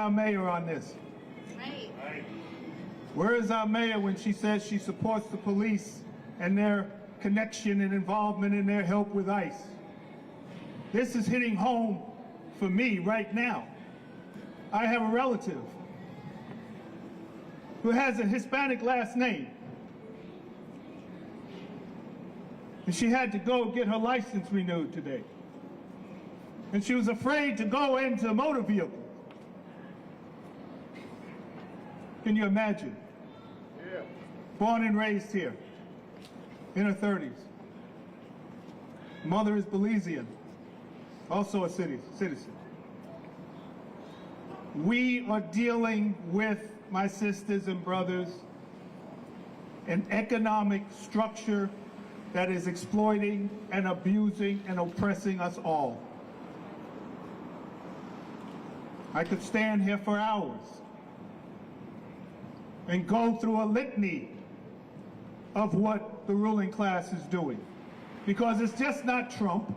our mayor on this? Right. Where is our mayor when she says she supports the police and their connection and involvement in their help with ICE? This is hitting home for me right now. I have a relative who has a Hispanic last name, and she had to go get her license renewed today. And she was afraid to go into a motor vehicle. Can you imagine? Yeah. Born and raised here, in her 30s. Mother is Belizean, also a citizen. We are dealing with, my sisters and brothers, an economic structure that is exploiting and abusing and oppressing us all. I could stand here for hours and go through a litany of what the ruling class is doing. Because it's just not Trump,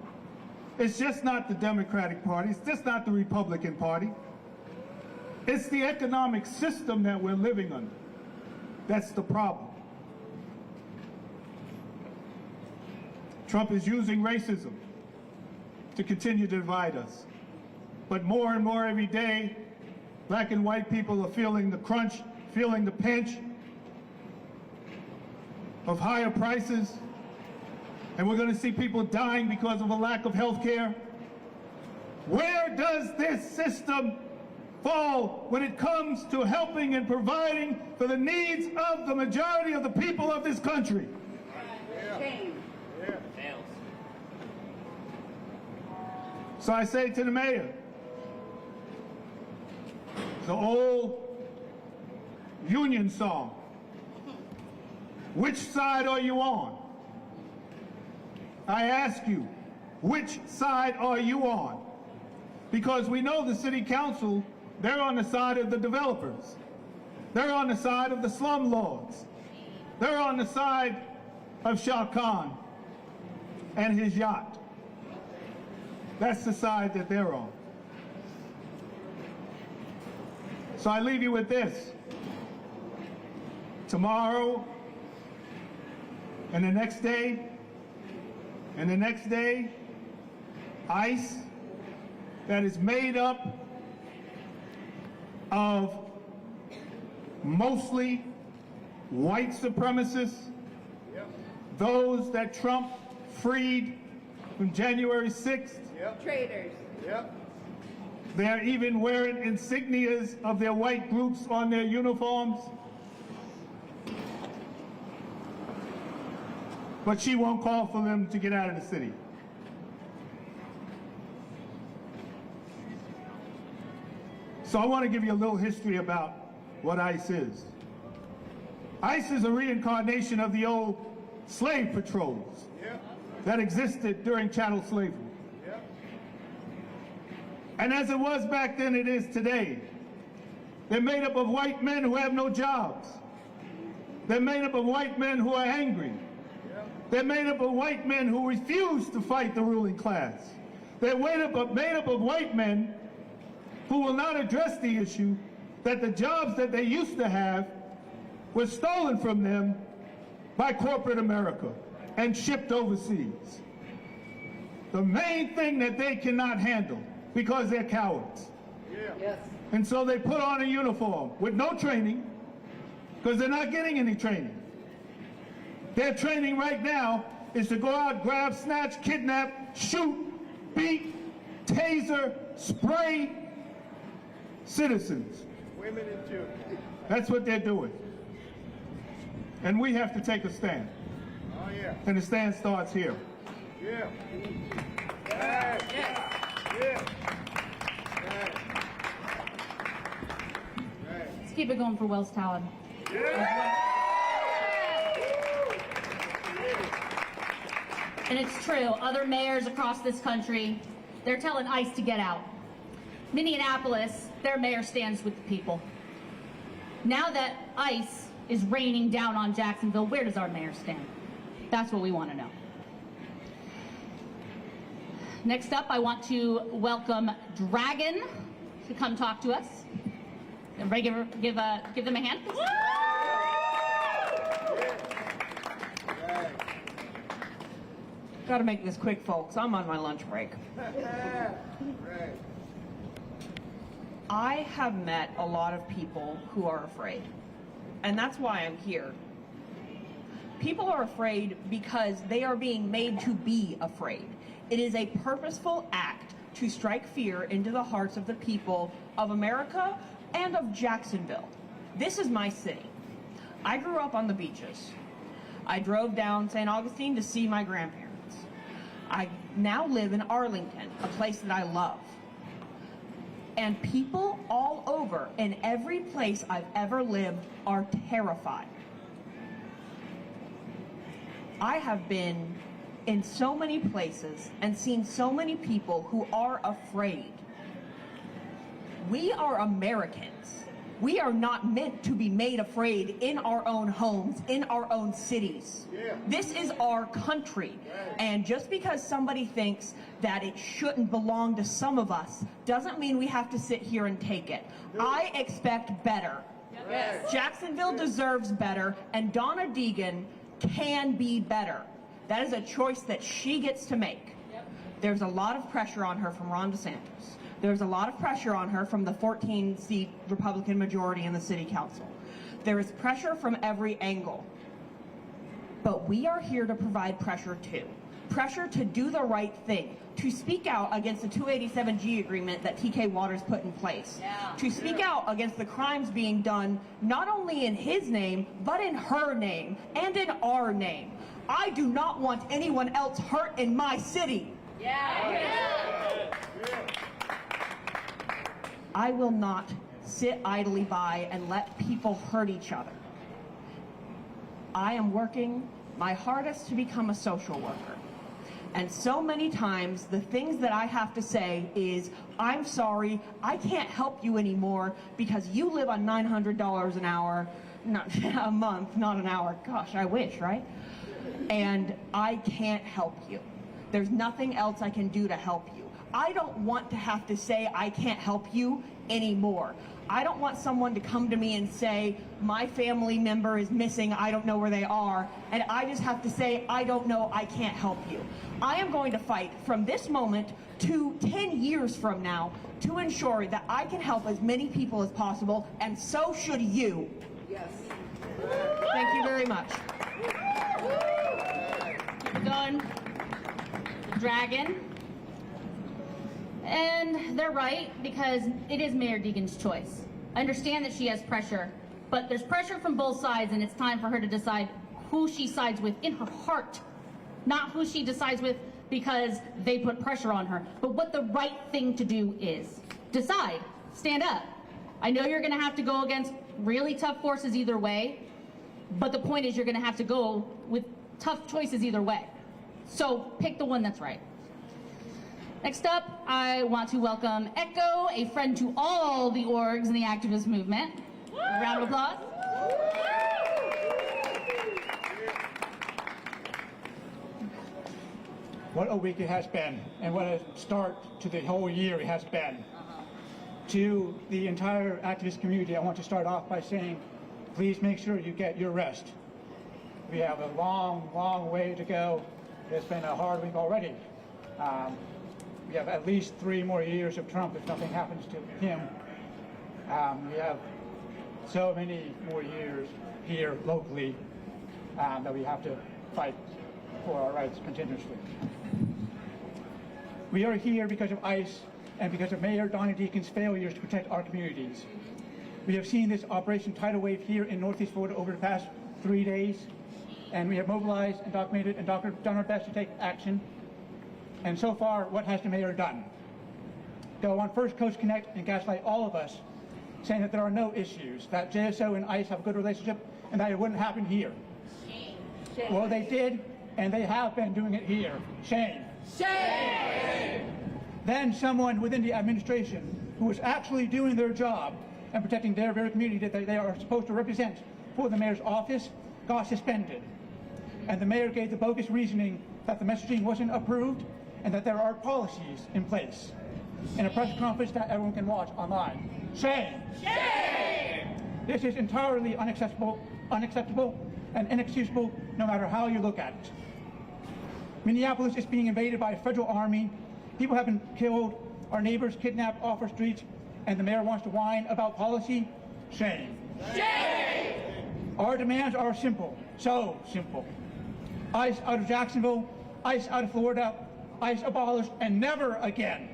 it's just not the Democratic Party, it's just not the Republican Party. It's the economic system that we're living under. That's the problem. Trump is using racism to continue to divide us. But more and more every day, black and white people are feeling the crunch, feeling the pinch of higher prices, and we're going to see people dying because of a lack of health care. Where does this system fall when it comes to helping and providing for the needs of the majority of the people of this country? Shame. Yeah. Fails. So I say to the mayor, the old union song, which side are you on? I ask you, which side are you on? Because we know the city council, they're on the side of the developers. They're on the side of the slumlords. They're on the side of Shah Khan and his yacht. That's the side that they're on. So I leave you with this. Tomorrow, and the next day, and the next day, ICE that is made up of mostly white supremacists, those that Trump freed from January 6th. Traitors. Yep. They're even wearing insignias of their white groups on their uniforms. But she won't call for them to get out of the city. So I want to give you a little history about what ICE is. ICE is a reincarnation of the old slave patrols that existed during chattel slavery. And as it was back then, it is today. They're made up of white men who have no jobs. They're made up of white men who are angry. They're made up of white men who refuse to fight the ruling class. They're made up of white men who will not address the issue that the jobs that they used to have were stolen from them by corporate America and shipped overseas. The main thing that they cannot handle, because they're cowards. Yes. And so they put on a uniform with no training, because they're not getting any training. Their training right now is to go out, grab, snatch, kidnap, shoot, beat, taser, spray citizens. Women and children. That's what they're doing. And we have to take a stand. Oh, yeah. And the stand starts here. Yeah. Yeah. Yeah. Let's keep it going for Wells Talon. And it's true, other mayors across this country, they're telling ICE to get out. Minneapolis, their mayor stands with the people. Now that ICE is raining down on Jacksonville, where does our mayor stand? That's what we want to know. Next up, I want to welcome Dragon to come talk to us. Everybody give them a hand. Got to make this quick, folks. I'm on my lunch break. Right. I have met a lot of people who are afraid, and that's why I'm here. People are afraid because they are being made to be afraid. It is a purposeful act to strike fear into the hearts of the people of America and of Jacksonville. This is my city. I grew up on the beaches. I drove down St. Augustine to see my grandparents. I now live in Arlington, a place that I love. And people all over, in every place I've ever lived, are terrified. I have been in so many places and seen so many people who are afraid. We are Americans. We are not meant to be made afraid in our own homes, in our own cities. Yeah. This is our country. And just because somebody thinks that it shouldn't belong to some of us doesn't mean we have to sit here and take it. I expect better. Yes. Jacksonville deserves better, and Donna Deegan can be better. That is a choice that she gets to make. There's a lot of pressure on her from Ron DeSantis. There's a lot of pressure on her from the 14-seat Republican majority in the city council. There is pressure from every angle. But we are here to provide pressure too. Pressure to do the right thing, to speak out against the 287G agreement that TK Waters put in place, to speak out against the crimes being done not only in his name, but in her name and in our name. I do not want anyone else hurt in my city. I will not sit idly by and let people hurt each other. I am working my hardest to become a social worker. And so many times, the things that I have to say is, I'm sorry, I can't help you anymore because you live on $900 an hour, not a month, not an hour. Gosh, I wish, right? And I can't help you. There's nothing else I can do to help you. I don't want to have to say I can't help you anymore. I don't want someone to come to me and say, my family member is missing, I don't know where they are, and I just have to say, I don't know, I can't help you. I am going to fight from this moment to 10 years from now to ensure that I can help as many people as possible, and so should you. Yes. Thank you very much. Keep it going. Dragon. And they're right, because it is Mayor Deegan's choice. I understand that she has pressure, but there's pressure from both sides, and it's time for her to decide who she sides with in her heart, not who she decides with because they put pressure on her, but what the right thing to do is. Decide. Stand up. I know you're going to have to go against really tough forces either way, but the point is you're going to have to go with tough choices either way. So pick the one that's right. Next up, I want to welcome Echo, a friend to all the orgs in the activist movement. A round of applause. What a week it has been, and what a start to the whole year it has been. To the entire activist community, I want to start off by saying, please make sure you get your rest. We have a long, long way to go. It's been a hard week already. We have at least 3 more years of Trump if nothing happens to him. We have so many more years here locally that we have to fight for our rights continuously. We are here because of ICE and because of Mayor Donna Deegan's failures to protect our communities. We have seen this Operation Tidal Wave here in Northeast Florida over the past 3 days, and we have mobilized and documented and done our best to take action. And so far, what has the mayor done? Go on First Coast Connect and gaslight all of us, saying that there are no issues, that JSO and ICE have a good relationship, and that it wouldn't happen here. Shame. Well, they did, and they have been doing it here. Shame. Shame! Then someone within the administration who was actually doing their job and protecting their very community that they are supposed to represent for the mayor's office got suspended. And the mayor gave the bogus reasoning that the messaging wasn't approved and that there are policies in place in a press conference that everyone can watch online. Shame! Shame! This is entirely unacceptable and inexcusable no matter how you look at it. Minneapolis is being invaded by a federal army. People have been killed, our neighbors kidnapped off our streets, and the mayor wants to whine about policy? Shame. Shame! Our demands are simple, so simple. ICE out of Jacksonville, ICE out of Florida, ICE abolished, and never again.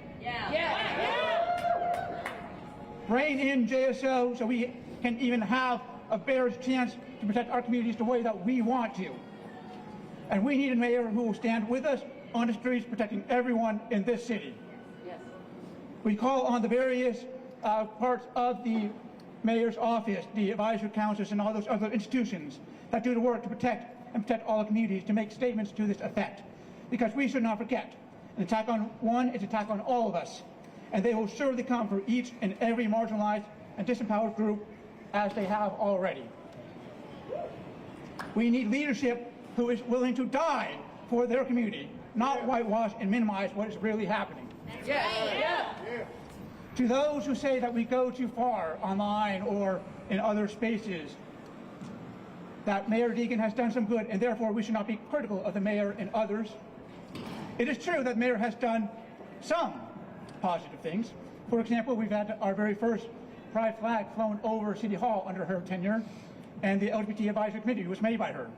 Rein in JSO so we can even have a fair chance to protect our communities the way that we want to. And we need a mayor who will stand with us on the streets protecting everyone in this city. We call on the various parts of the mayor's office, the advisory councils, and all those other institutions that do the work to protect all the communities to make statements to this effect. Because we should not forget, an attack on one is an attack on all of us. And they will surely come for each and every marginalized and disempowered group as they have already. We need leadership who is willing to die for their community, not whitewash and minimize what is really happening. To those who say that we go too far online or in other spaces, that Mayor Deegan has done some good and therefore we should not be critical of the mayor and others. It is true that the mayor has done some positive things. For example, we've had our very first pride flag flown over City Hall under her tenure, and the LGBT Advisory Committee was made by her.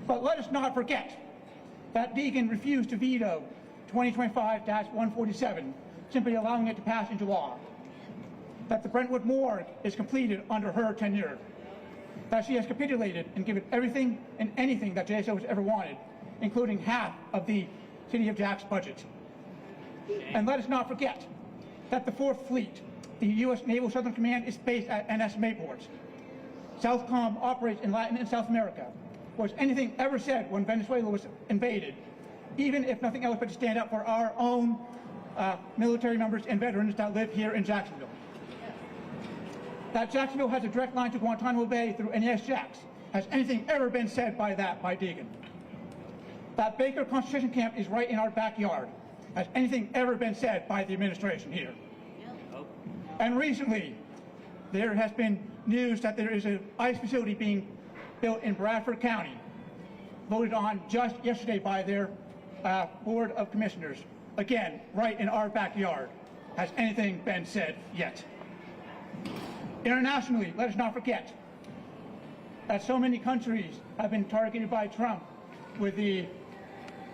But let us not forget that Deegan refused to veto 2025-147, simply allowing it to pass into law. That the Brentwood Morgue is completed under her tenure. That she has capitulated and given everything and anything that JSO has ever wanted, including half of the City of Jack's budget. And let us not forget that the 4th Fleet, the U.S. Naval Southern Command, is based at NS Mayport. Southcom operates in Latin and South America. Was anything ever said when Venezuela was invaded, even if nothing else but to stand up for our own military members and veterans that live here in Jacksonville? That Jacksonville has a direct line to Guantanamo Bay through NES Jax. Has anything ever been said by Deegan? That Baker concentration camp is right in our backyard. Has anything ever been said by the administration here? And recently, there has been news that there is an ICE facility being built in Bradford County, voted on just yesterday by their Board of Commissioners. Again, right in our backyard. Has anything been said yet? Internationally, let us not forget that so many countries have been targeted by Trump with the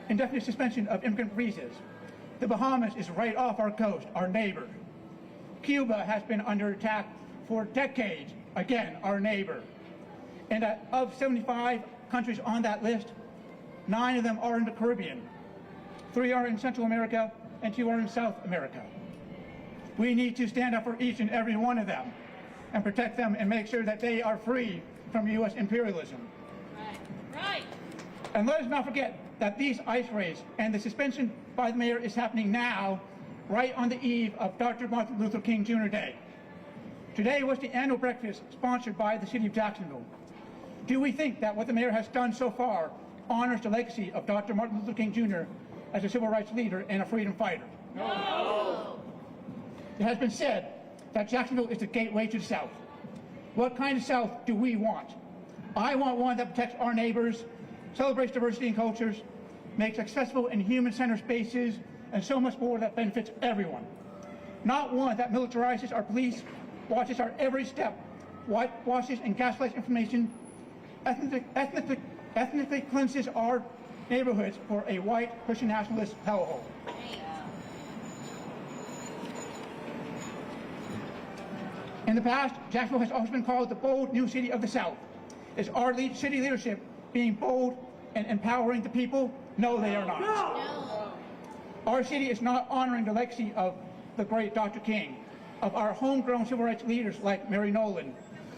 indefinite suspension of immigrant visas. The Bahamas is right off our coast, our neighbor. Cuba has been under attack for decades, again, our neighbor. And of 75 countries on that list, 9 of them are in the Caribbean. 3 are in Central America, and 2 are in South America. We need to stand up for each and every one of them and protect them and make sure that they are free from U.S. imperialism. Right. And let us not forget that these ICE raids and the suspension by the mayor is happening now, right on the eve of Dr. Martin Luther King Jr. Day. Today was the annual breakfast sponsored by the City of Jacksonville. Do we think that what the mayor has done so far honors the legacy of Dr. Martin Luther King Jr. as a civil rights leader and a freedom fighter? No! It has been said that Jacksonville is the gateway to the South. What kind of South do we want? I want one that protects our neighbors, celebrates diversity and cultures, makes accessible and human-centered spaces, and so much more that benefits everyone. Not one that militarizes our police, watches our every step, whitewashes and gaslights information, ethnically cleanses our neighborhoods for a white Christian nationalist hellhole. In the past, Jacksonville has always been called the bold new city of the South. Is our city leadership being bold and empowering the people? No, they are not. No. Our city is not honoring the legacy of the great Dr. King, of our homegrown civil rights leaders like Mary Nolan,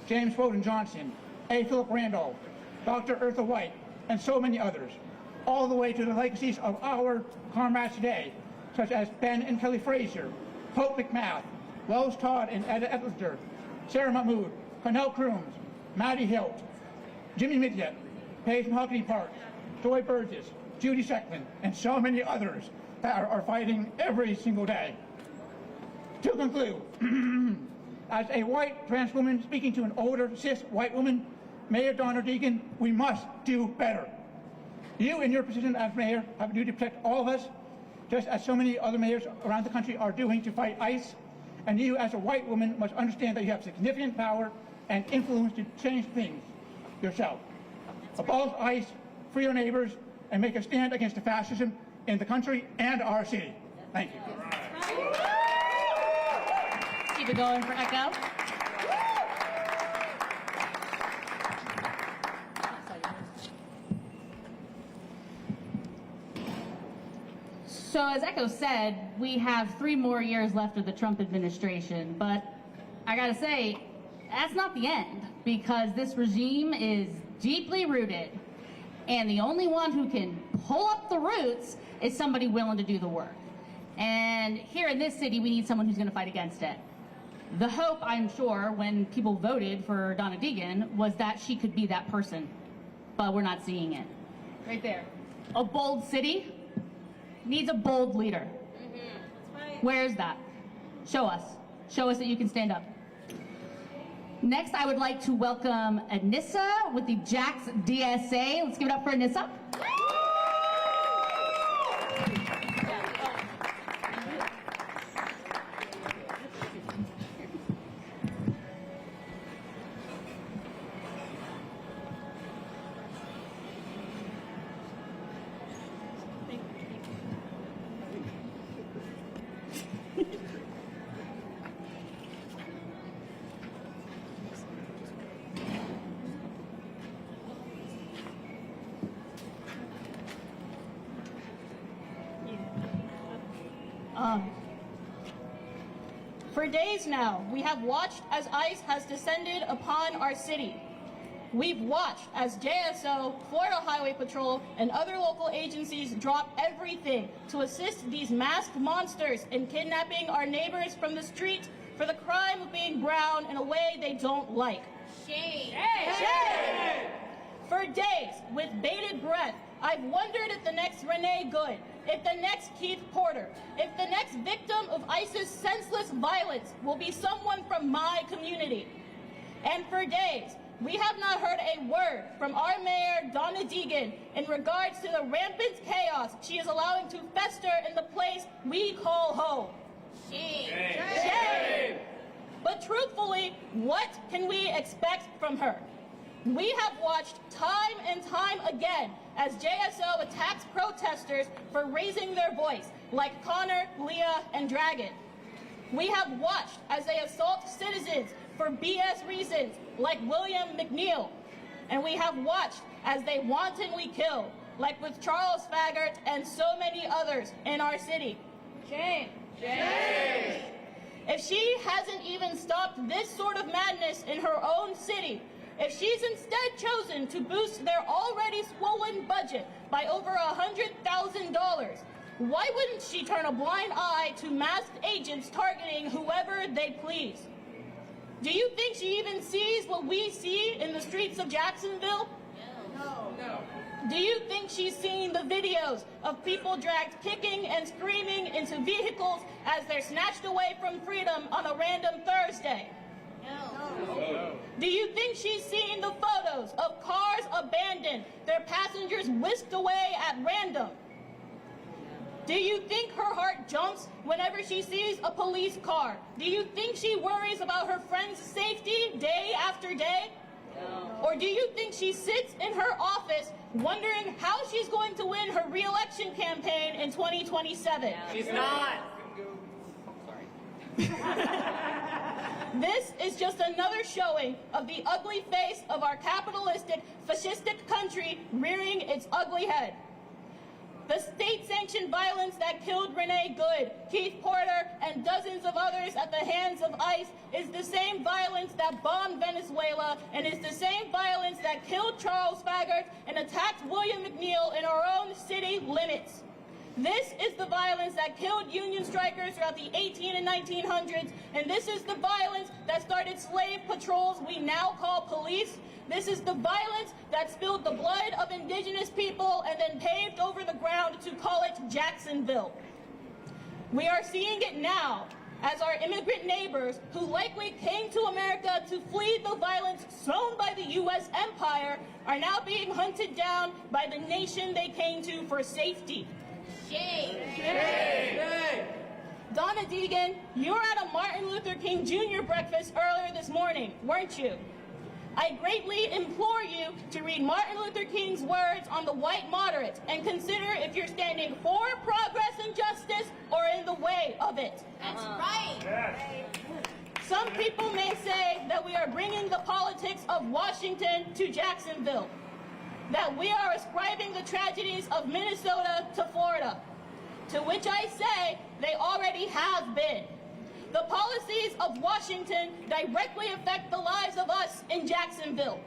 James Weldon Johnson, A. Philip Randolph, Dr. Eartha White, and so many others, all the way to the legacies of our comrades today, such as Ben and Kelly Frazier, Pope McMath, Wells Todd and Etta Etlinger, Sarah Mahmood, Cornell Crooms, Maddie Hilt, Jimmy Midyat, Paige Mahogany Parks, Joy Burgess, Judy Sheckman, and so many others that are fighting every single day. To conclude, as a white trans woman speaking to an older cis white woman, Mayor Donna Deegan, we must do better. You, in your position as mayor, have a duty to protect all of us, just as so many other mayors around the country are doing to fight ICE. And you, as a white woman, must understand that you have significant power and influence to change things yourself. Abolish ICE, free our neighbors, and make a stand against the fascism in the country and our city. Thank you. Keep it going for Echo. So as Echo said, we have 3 more years left of the Trump administration, but I gotta say, that's not the end, because this regime is deeply rooted, and the only one who can pull up the roots is somebody willing to do the work. And here in this city, we need someone who's gonna fight against it. The hope, I'm sure, when people voted for Donna Deegan was that she could be that person, but we're not seeing it. Right there. A bold city needs a bold leader. Where's that? Show us. Show us that you can stand up. Next, I would like to welcome Anissa with the Jax DSA. Let's give it up for Anissa. For days now, we have watched as ICE has descended upon our city. We've watched as JSO, Florida Highway Patrol, and other local agencies drop everything to assist these masked monsters in kidnapping our neighbors from the street for the crime of being brown in a way they don't like. Shame. Shame! For days, with bated breath, I've wondered if the next Renee Good, if the next Keith Porter, if the next victim of ICE's senseless violence will be someone from my community. And for days, we have not heard a word from our mayor, Donna Deegan, in regards to the rampant chaos she is allowing to fester in the place we call home. Shame. Shame! But truthfully, what can we expect from her? We have watched time and time again as JSO attacks protesters for raising their voice, like Connor, Leah, and Dragon. We have watched as they assault citizens for BS reasons, like William McNeil. And we have watched as they wantonly kill, like with Charles Faggart and so many others in our city. Shame. Shame! If she hasn't even stopped this sort of madness in her own city, if she's instead chosen to boost their already swollen budget by over $100,000, why wouldn't she turn a blind eye to masked agents targeting whoever they please? Do you think she even sees what we see in the streets of Jacksonville? No. Do you think she's seen the videos of people dragged kicking and screaming into vehicles as they're snatched away from freedom on a random Thursday? No. Do you think she's seen the photos of cars abandoned, their passengers whisked away at random? Do you think her heart jumps whenever she sees a police car? Do you think she worries about her friend's safety day after day? No. Or do you think she sits in her office wondering how she's going to win her re-election campaign in 2027? She's not. This is just another showing of the ugly face of our capitalistic, fascistic country rearing its ugly head. The state-sanctioned violence that killed Renee Good, Keith Porter, and dozens of others at the hands of ICE is the same violence that bombed Venezuela and is the same violence that killed Charles Faggart and attacked William McNeil in our own city limits. This is the violence that killed Union strikers throughout the 18 and 1900s, and this is the violence that started slave patrols we now call police. This is the violence that spilled the blood of indigenous people and then paved over the ground to call it Jacksonville. We are seeing it now, as our immigrant neighbors who likely came to America to flee the violence sown by the U.S. empire are now being hunted down by the nation they came to for safety. Shame. Donna Deegan, you were at a Martin Luther King Jr. breakfast earlier this morning, weren't you? I greatly implore you to read Martin Luther King's words on the white moderate and consider if you're standing for progress and justice or in the way of it. That's right. Some people may say that we are bringing the politics of Washington to Jacksonville, that we are ascribing the tragedies of Minnesota to Florida, to which I say they already have been. The policies of Washington directly affect the lives of us in Jacksonville.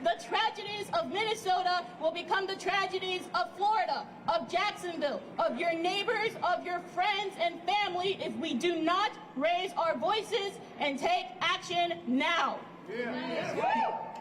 The tragedies of Minnesota will become the tragedies of Florida, of Jacksonville, of your neighbors, of your friends and family if we do not raise our voices and take action now.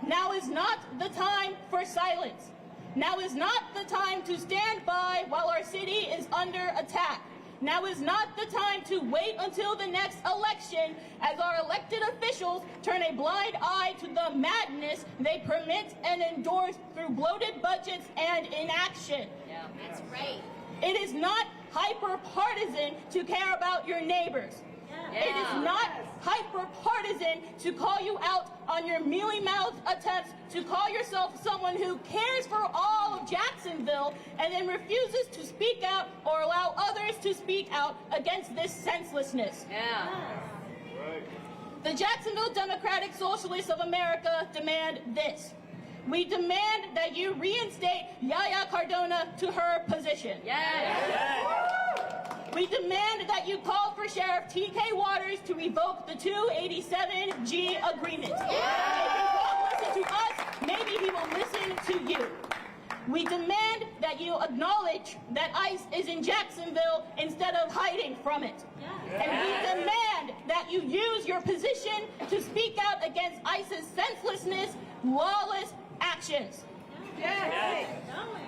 Now is not the time for silence. Now is not the time to stand by while our city is under attack. Now is not the time to wait until the next election as our elected officials turn a blind eye to the madness they permit and endorse through bloated budgets and inaction. Yeah, that's right. It is not hyper-partisan to care about your neighbors. It is not hyper-partisan to call you out on your mealy-mouthed attempts to call yourself someone who cares for all of Jacksonville and then refuses to speak out or allow others to speak out against this senselessness. The Jacksonville Democratic Socialists of America demand this. We demand that you reinstate Yaya Cardona to her position. We demand that you call for Sheriff T.K. Waters to revoke the 287G agreement. If he won't listen to us, maybe he will listen to you. We demand that you acknowledge that ICE is in Jacksonville instead of hiding from it. And we demand that you use your position to speak out against ICE's senselessness, lawless actions.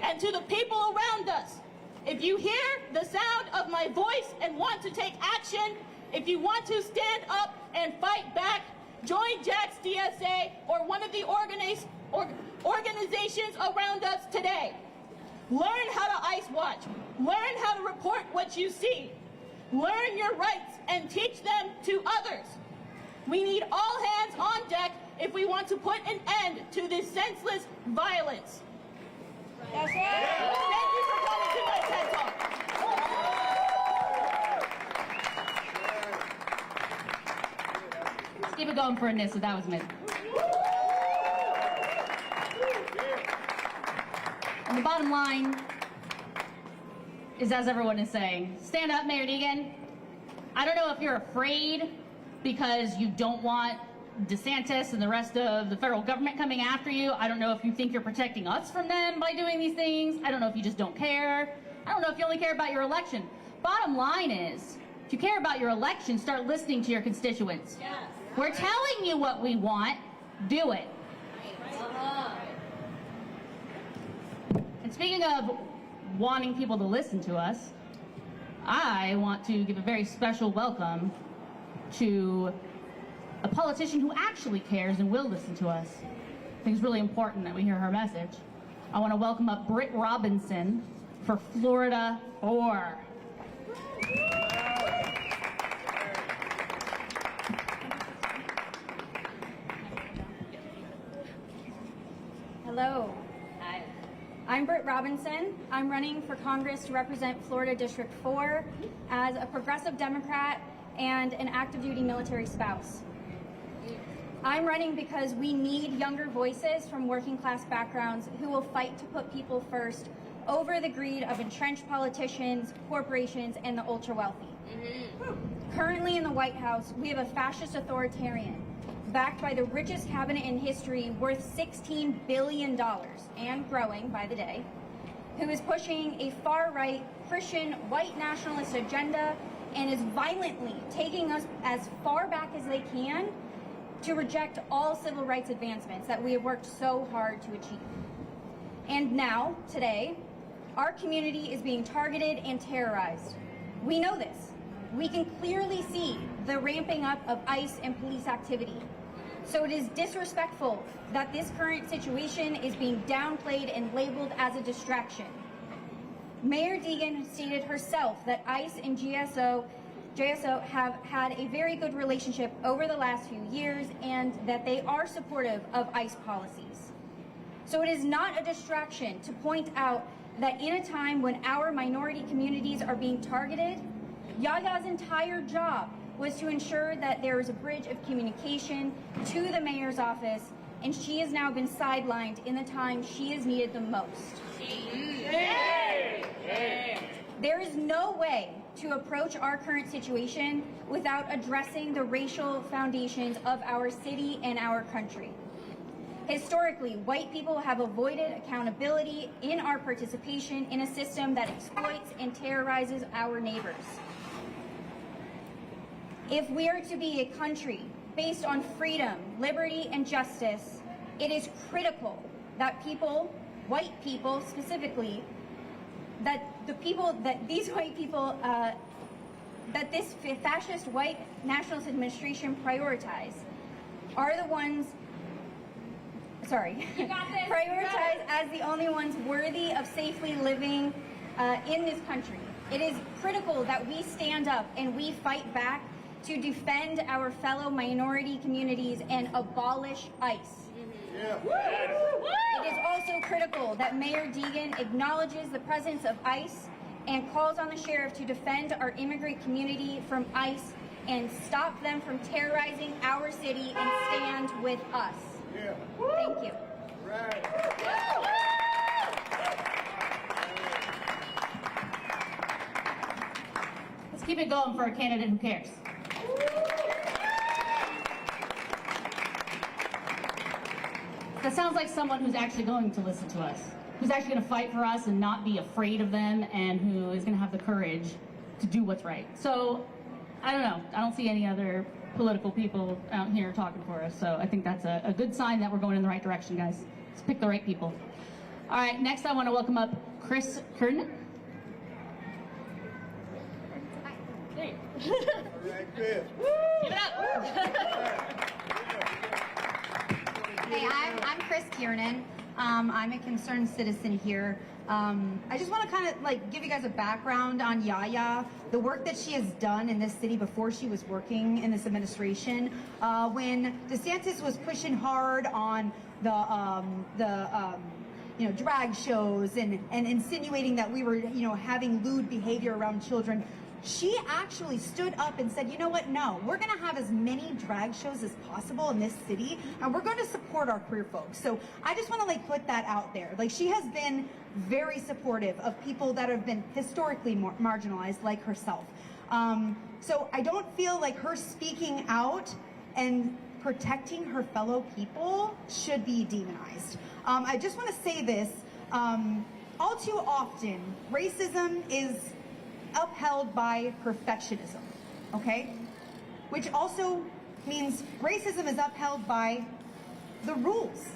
And to the people around us, if you hear the sound of my voice and want to take action, if you want to stand up and fight back, join Jack's DSA or one of the organizations around us today. Learn how to ICE watch. Learn how to report what you see. Learn your rights and teach them to others. We need all hands on deck if we want to put an end to this senseless violence. Thank you for coming to my TED Talk. Let's keep it going for Anissa. That was amazing. And the bottom line is, as everyone is saying, stand up, Mayor Deegan. I don't know if you're afraid because you don't want DeSantis and the rest of the federal government coming after you. I don't know if you think you're protecting us from them by doing these things. I don't know if you just don't care. I don't know if you only care about your election. Bottom line is, if you care about your election, start listening to your constituents. We're telling you what we want. Do it. And speaking of wanting people to listen to us, I want to give a very special welcome to a politician who actually cares and will listen to us. I think it's really important that we hear her message. I want to welcome up Britt Robinson for Florida 4. Hello. Hi. I'm Britt Robinson. I'm running for Congress to represent Florida District 4 as a progressive Democrat and an active duty military spouse. I'm running because we need younger voices from working class backgrounds who will fight to put people first over the greed of entrenched politicians, corporations, and the ultra wealthy. Currently in the White House, we have a fascist authoritarian backed by the richest cabinet in history, worth $16 billion and growing by the day, who is pushing a far-right Christian white nationalist agenda and is violently taking us as far back as they can to reject all civil rights advancements that we have worked so hard to achieve. And now, today, our community is being targeted and terrorized. We know this. we can clearly see the ramping up of ICE and police activity. So it is disrespectful that this current situation is being downplayed and labeled as a distraction. Mayor Deegan stated herself that ICE and JSO have had a very good relationship over the last few years and that they are supportive of ICE policies. So it is not a distraction to point out that in a time when our minority communities are being targeted, Yaya's entire job was to ensure that there is a bridge of communication to the mayor's office, and she has now been sidelined in the time she is needed the most. There is no way to approach our current situation without addressing the racial foundations of our city and our country. Historically, white people have avoided accountability in our participation in a system that exploits and terrorizes our neighbors. If we are to be a country based on freedom, liberty, and justice, it is critical that people, white people specifically, that these white people, that this fascist white nationalist administration prioritize are the ones, prioritize as the only ones worthy of safely living in this country. It is critical that we stand up and we fight back to defend our fellow minority communities and abolish ICE. It is also critical that Mayor Deegan acknowledges the presence of ICE and calls on the sheriff to defend our immigrant community from ICE and stop them from terrorizing our city and stand with us. Thank you. Let's keep it going for a candidate who cares. That sounds like someone who's actually going to listen to us, who's actually going to fight for us and not be afraid of them, and who is going to have the courage to do what's right. So, I don't know. I don't see any other political people out here talking for us, so I think that's a good sign that we're going in the right direction, guys. Let's pick the right people. All right, next I want to welcome up Chris Kern. Hey. All right, Chris. Give it up. Hey, I'm Chris Kiernan. I'm a concerned citizen here. I just want to kind of give you guys a background on Yaya, the work that she has done in this city before she was working in this administration. When DeSantis was pushing hard on the drag shows and insinuating that we were having lewd behavior around children, she actually stood up and said, you know what, no, we're going to have as many drag shows as possible in this city, and we're going to support our queer folks. So I just want to put that out there. She has been very supportive of people that have been historically marginalized like herself. So I don't feel like her speaking out and protecting her fellow people should be demonized. I just want to say this, all too often, racism is upheld by perfectionism, okay? Which also means racism is upheld by the rules.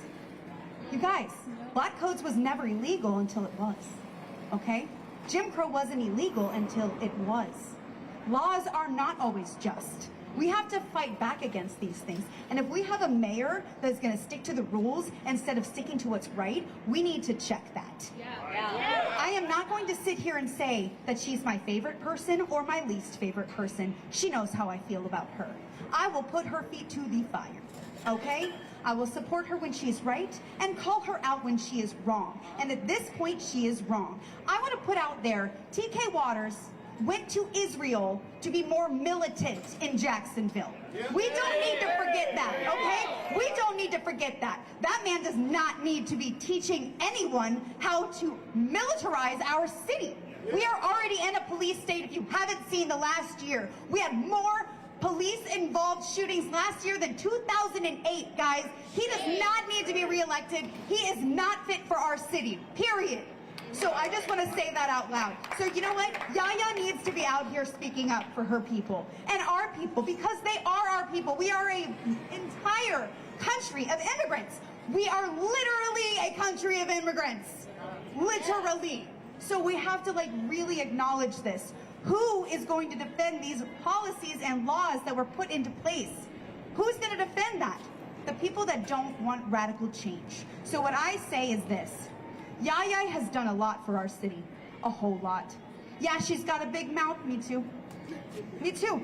You guys, black codes was never illegal until it was, okay? Jim Crow wasn't illegal until it was. Laws are not always just. We have to fight back against these things. And if we have a mayor that's gonna stick to the rules instead of sticking to what's right, we need to check that. I am not going to sit here and say that she's my favorite person or my least favorite person. She knows how I feel about her. I will put her feet to the fire, okay? I will support her when she's right and call her out when she is wrong. And at this point, she is wrong. I want to put out there, TK Waters went to Israel to be more militant in Jacksonville. We don't need to forget that, okay? We don't need to forget that. That man does not need to be teaching anyone how to militarize our city. We are already in a police state. If you haven't seen the last year, we had more police-involved shootings last year than 2008, guys. He does not need to be reelected. He is not fit for our city, period. So I just want to say that out loud. So you know what? Yaya needs to be out here speaking up for her people and our people, because they are our people. We are an entire country of immigrants. We are literally a country of immigrants. Literally. So we have to really acknowledge this. Who is going to defend these policies and laws that were put into place? Who's going to defend that? The people that don't want radical change. So what I say is this. Yaya has done a lot for our city. A whole lot. Yeah, she's got a big mouth. Me too. Me too.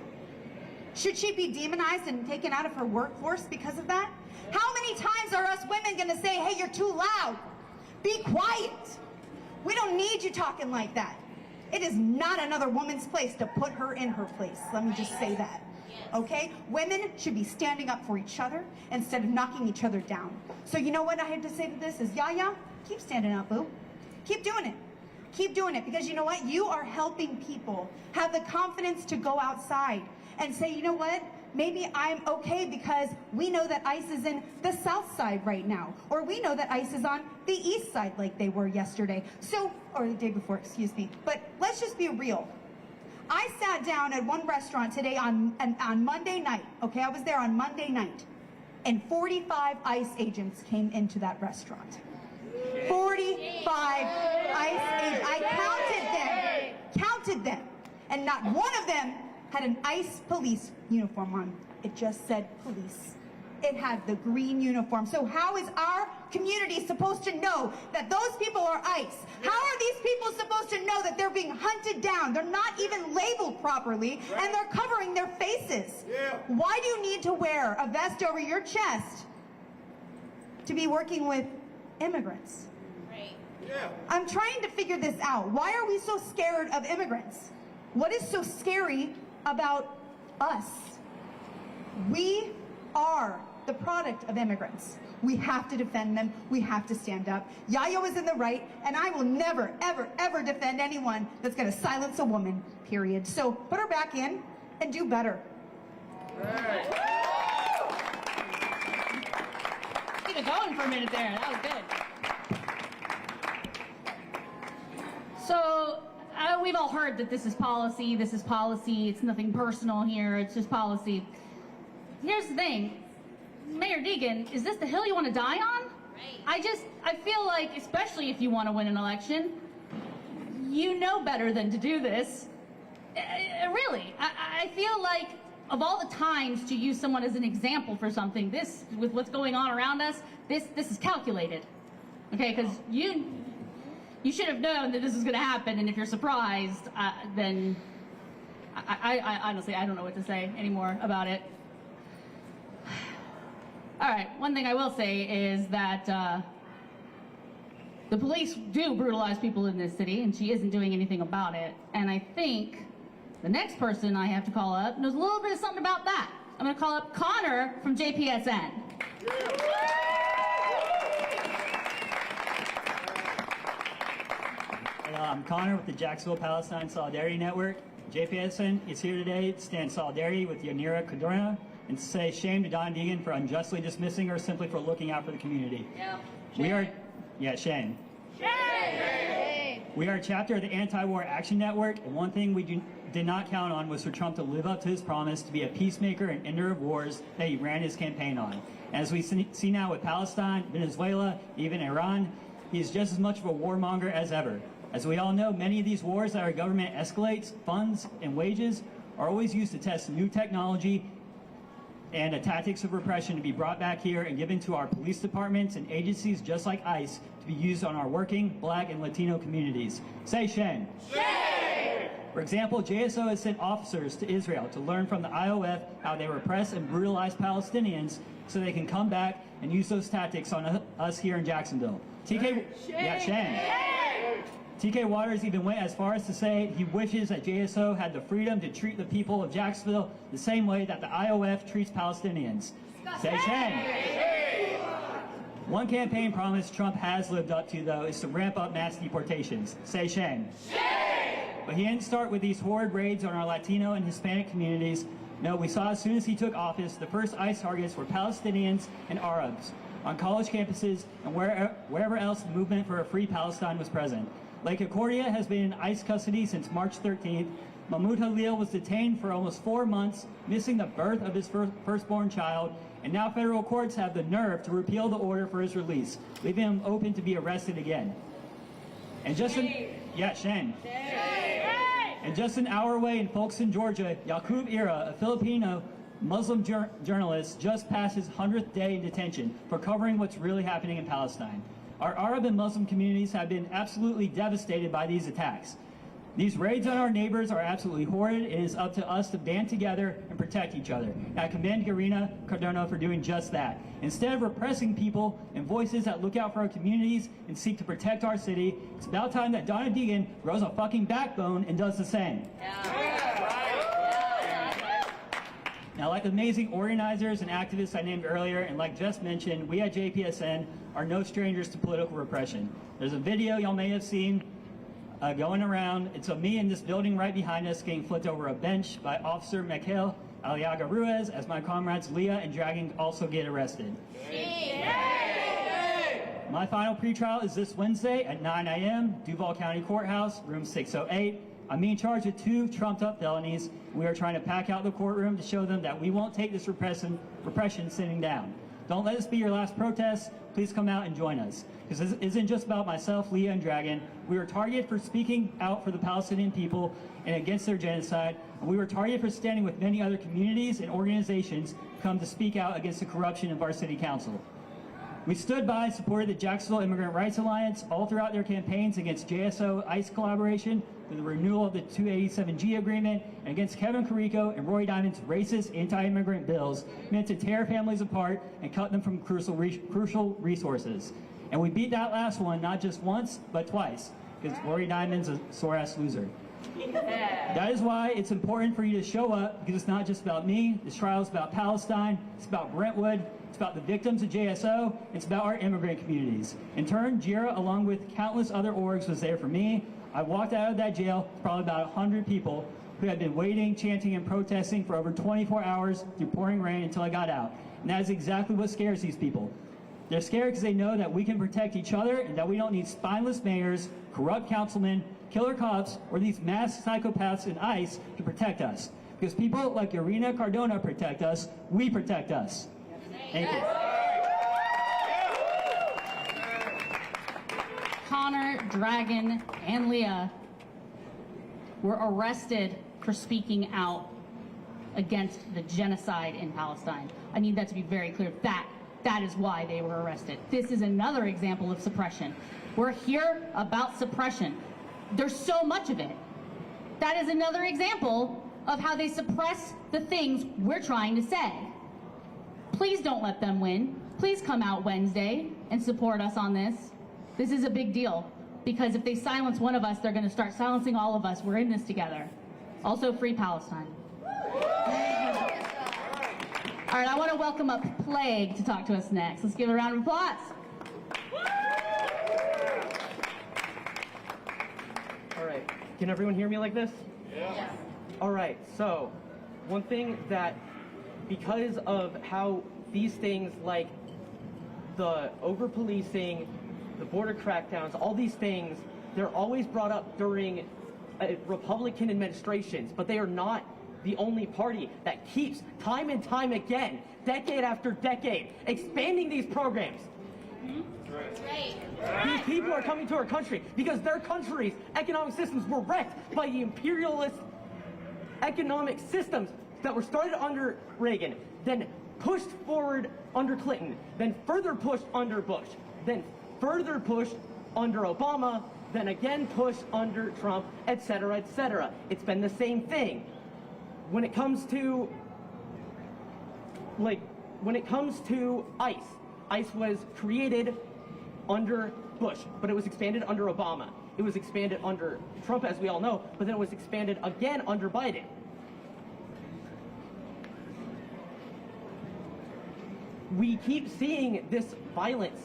Should she be demonized and taken out of her workforce because of that? How many times are us women going to say, hey, you're too loud? Be quiet. We don't need you talking like that. It is not another woman's place to put her in her place. Let me just say that. Okay? Women should be standing up for each other instead of knocking each other down. So you know what I have to say to this is, Yaya, keep standing up, boo. Keep doing it. Keep doing it, because you know what? You are helping people have the confidence to go outside and say, you know what? Maybe I'm okay because we know that ICE is in the south side right now. Or we know that ICE is on the east side like they were yesterday. So, or the day before, excuse me. But let's just be real. I sat down at one restaurant today on Monday night. Okay, I was there on Monday night. And 45 ICE agents came into that restaurant. 45 ICE agents. I counted them. And not one of them had an ICE police uniform on. It just said police. It had the green uniform. So how is our community supposed to know that those people are ICE? How are these people supposed to know that they're being hunted down? They're not even labeled properly, and they're covering their faces. Why do you need to wear a vest over your chest to be working with immigrants? Right. I'm trying to figure this out. Why are we so scared of immigrants? What is so scary about us? We are the product of immigrants. We have to defend them. We have to stand up. Yaya was in the right, and I will never, ever, ever defend anyone that's going to silence a woman, period. So put her back in and do better. Keep it going for a minute there. That was good. So we've all heard that this is policy, it's nothing personal here, it's just policy. Here's the thing, Mayor Deegan, is this the hill you want to die on? Right. I feel like, especially if you want to win an election, you know better than to do this. Really, I feel like of all the times to use someone as an example for something, this, with what's going on around us, this is calculated. Okay, because you should have known that this was going to happen, and if you're surprised, then I honestly, I don't know what to say anymore about it. All right, one thing I will say is that the police do brutalize people in this city, and she isn't doing anything about it. And I think the next person I have to call up knows a little bit of something about that. I'm going to call up Connor from JPSN. I'm Connor with the Jacksonville Palestine Solidarity Network. JPSN is here today to stand in solidarity with Yanira Kadorna and to say shame to Don Deegan for unjustly dismissing her simply for looking out for the community. Yeah. Shame. Shame. We are a chapter of the Anti-War Action Network, and one thing we did not count on was for Trump to live up to his promise to be a peacemaker and ender of wars that he ran his campaign on. As we see now with Palestine, Venezuela, even Iran, he is just as much of a warmonger as ever. As we all know, many of these wars that our government escalates, funds, and wages are always used to test new technology and tactics of repression to be brought back here and given to our police departments and agencies just like ICE to be used on our working, Black, and Latino communities. Say shame. Shame. For example, JSO has sent officers to Israel to learn from the IOF how they repress and brutalize Palestinians so they can come back and use those tactics on us here in Jacksonville. Shame. TK Waters even went as far as to say he wishes that JSO had the freedom to treat the people of Jacksonville the same way that the IOF treats Palestinians. Say shame. One campaign promise Trump has lived up to, though, is to ramp up mass deportations. Say shame. But he didn't start with these horrid raids on our Latino and Hispanic communities. No, we saw as soon as he took office, the first ICE targets were Palestinians and Arabs on college campuses and wherever else the movement for a free Palestine was present. Lake Concordia has been in ICE custody since March 13th. Mahmoud Halil was detained for almost 4 months, missing the birth of his firstborn child, and now federal courts have the nerve to repeal the order for his release, leaving him open to be arrested again. And just shame. And just an hour away in Folkston, Georgia, Yaqub Ira, a Filipino Muslim journalist, just passed his 100th day in detention for covering what's really happening in Palestine. Our Arab and Muslim communities have been absolutely devastated by these attacks. These raids on our neighbors are absolutely horrid. It is up to us to band together and protect each other. And I commend Irina Cardona for doing just that. Instead of repressing people and voices that look out for our communities and seek to protect our city, it's about time that Donna Deegan grows a fucking backbone and does the same. Now, like the amazing organizers and activists I named earlier, and like just mentioned, we at JPSN are no strangers to political repression. There's a video y'all may have seen going around. It's of me in this building right behind us getting flipped over a bench by Officer Michael Aliaga Ruiz as my comrades Leah and Dragon also get arrested. My final pretrial is this Wednesday at 9 a.m., Duval County Courthouse, room 608. I'm being charged with 2 trumped-up felonies. We are trying to pack out the courtroom to show them that we won't take this repression sitting down. Don't let this be your last protest. Please come out and join us. Because this isn't just about myself, Leah, and Dragon. We were targeted for speaking out for the Palestinian people and against their genocide. And we were targeted for standing with many other communities and organizations come to speak out against the corruption of our city council. We stood by and supported the Jacksonville Immigrant Rights Alliance all throughout their campaigns against JSO-ICE collaboration, for the renewal of the 287G agreement, and against Kevin Carrico and Roy Diamond's racist anti-immigrant bills meant to tear families apart and cut them from crucial resources. And we beat that last one not just once, but twice, because Roy Diamond's a sore-ass loser. That is why it's important for you to show up, because it's not just about me. This trial is about Palestine, it's about Brentwood, it's about the victims of JSO, it's about our immigrant communities. In turn, JIRA, along with countless other orgs, was there for me. I walked out of that jail with probably about 100 people who had been waiting, chanting, and protesting for over 24 hours through pouring rain until I got out. And that is exactly what scares these people. They're scared because they know that we can protect each other and that we don't need spineless mayors, corrupt councilmen, killer cops, or these mass psychopaths in ICE to protect us. Because people like Irina Cardona protect us, we protect us. Thank you. Connor, Dragon, and Leah were arrested for speaking out against the genocide in Palestine. I need that to be very clear. That is why they were arrested. This is another example of suppression. We're here about suppression. There's so much of it. That is another example of how they suppress the things we're trying to say. Please don't let them win. Please come out Wednesday and support us on this. This is a big deal, because if they silence one of us, they're going to start silencing all of us. We're in this together. Also, free Palestine. All right, I want to welcome up Plague to talk to us next. Let's give a round of applause. All right, can everyone hear me like this? Yeah. All right, so one thing that, because of how these things like the over-policing, the border crackdowns, all these things, they're always brought up during Republican administrations, but they are not the only party that keeps time and time again, decade after decade, expanding these programs. Right. These people are coming to our country because their country's economic systems were wrecked by the imperialist economic systems that were started under Reagan, then pushed forward under Clinton, then further pushed under Bush, then further pushed under Obama, then again pushed under Trump, etc., etc. It's been the same thing. When it comes to ICE, ICE was created under Bush, but it was expanded under Obama. It was expanded under Trump, as we all know, but then it was expanded again under Biden. We keep seeing this violence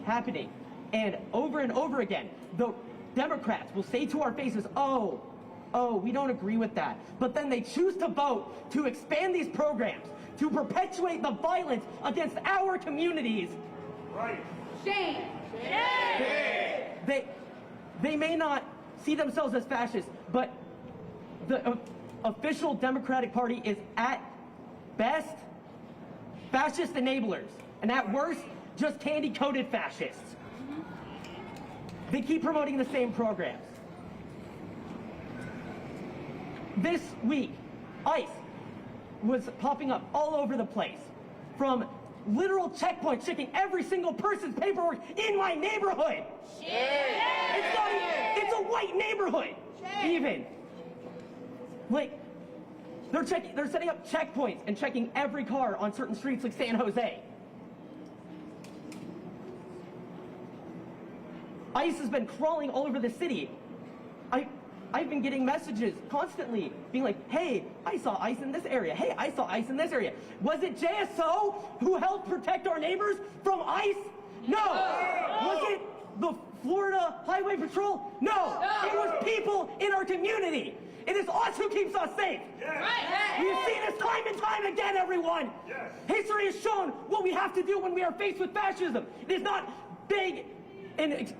happening, and over again, the Democrats will say to our faces, oh, we don't agree with that. But then they choose to vote to expand these programs, to perpetuate the violence against our communities. Right. Shame. They may not see themselves as fascists, but the official Democratic Party is at best fascist enablers, and at worst, just candy-coated fascists. They keep promoting the same programs. This week, ICE was popping up all over the place, from literal checkpoints, checking every single person's paperwork in my neighborhood. It's not even, it's a white neighborhood, even. Like, they're setting up checkpoints and checking every car on certain streets like San Jose. ICE has been crawling all over the city. I've been getting messages constantly being like, hey, I saw ICE in this area. Hey, I saw ICE in this area. Was it JSO who helped protect our neighbors from ICE? No. Was it the Florida Highway Patrol? No. It was people in our community. It is us who keeps us safe. We've seen this time and time again, everyone. History has shown what we have to do when we are faced with fascism. It is not beg and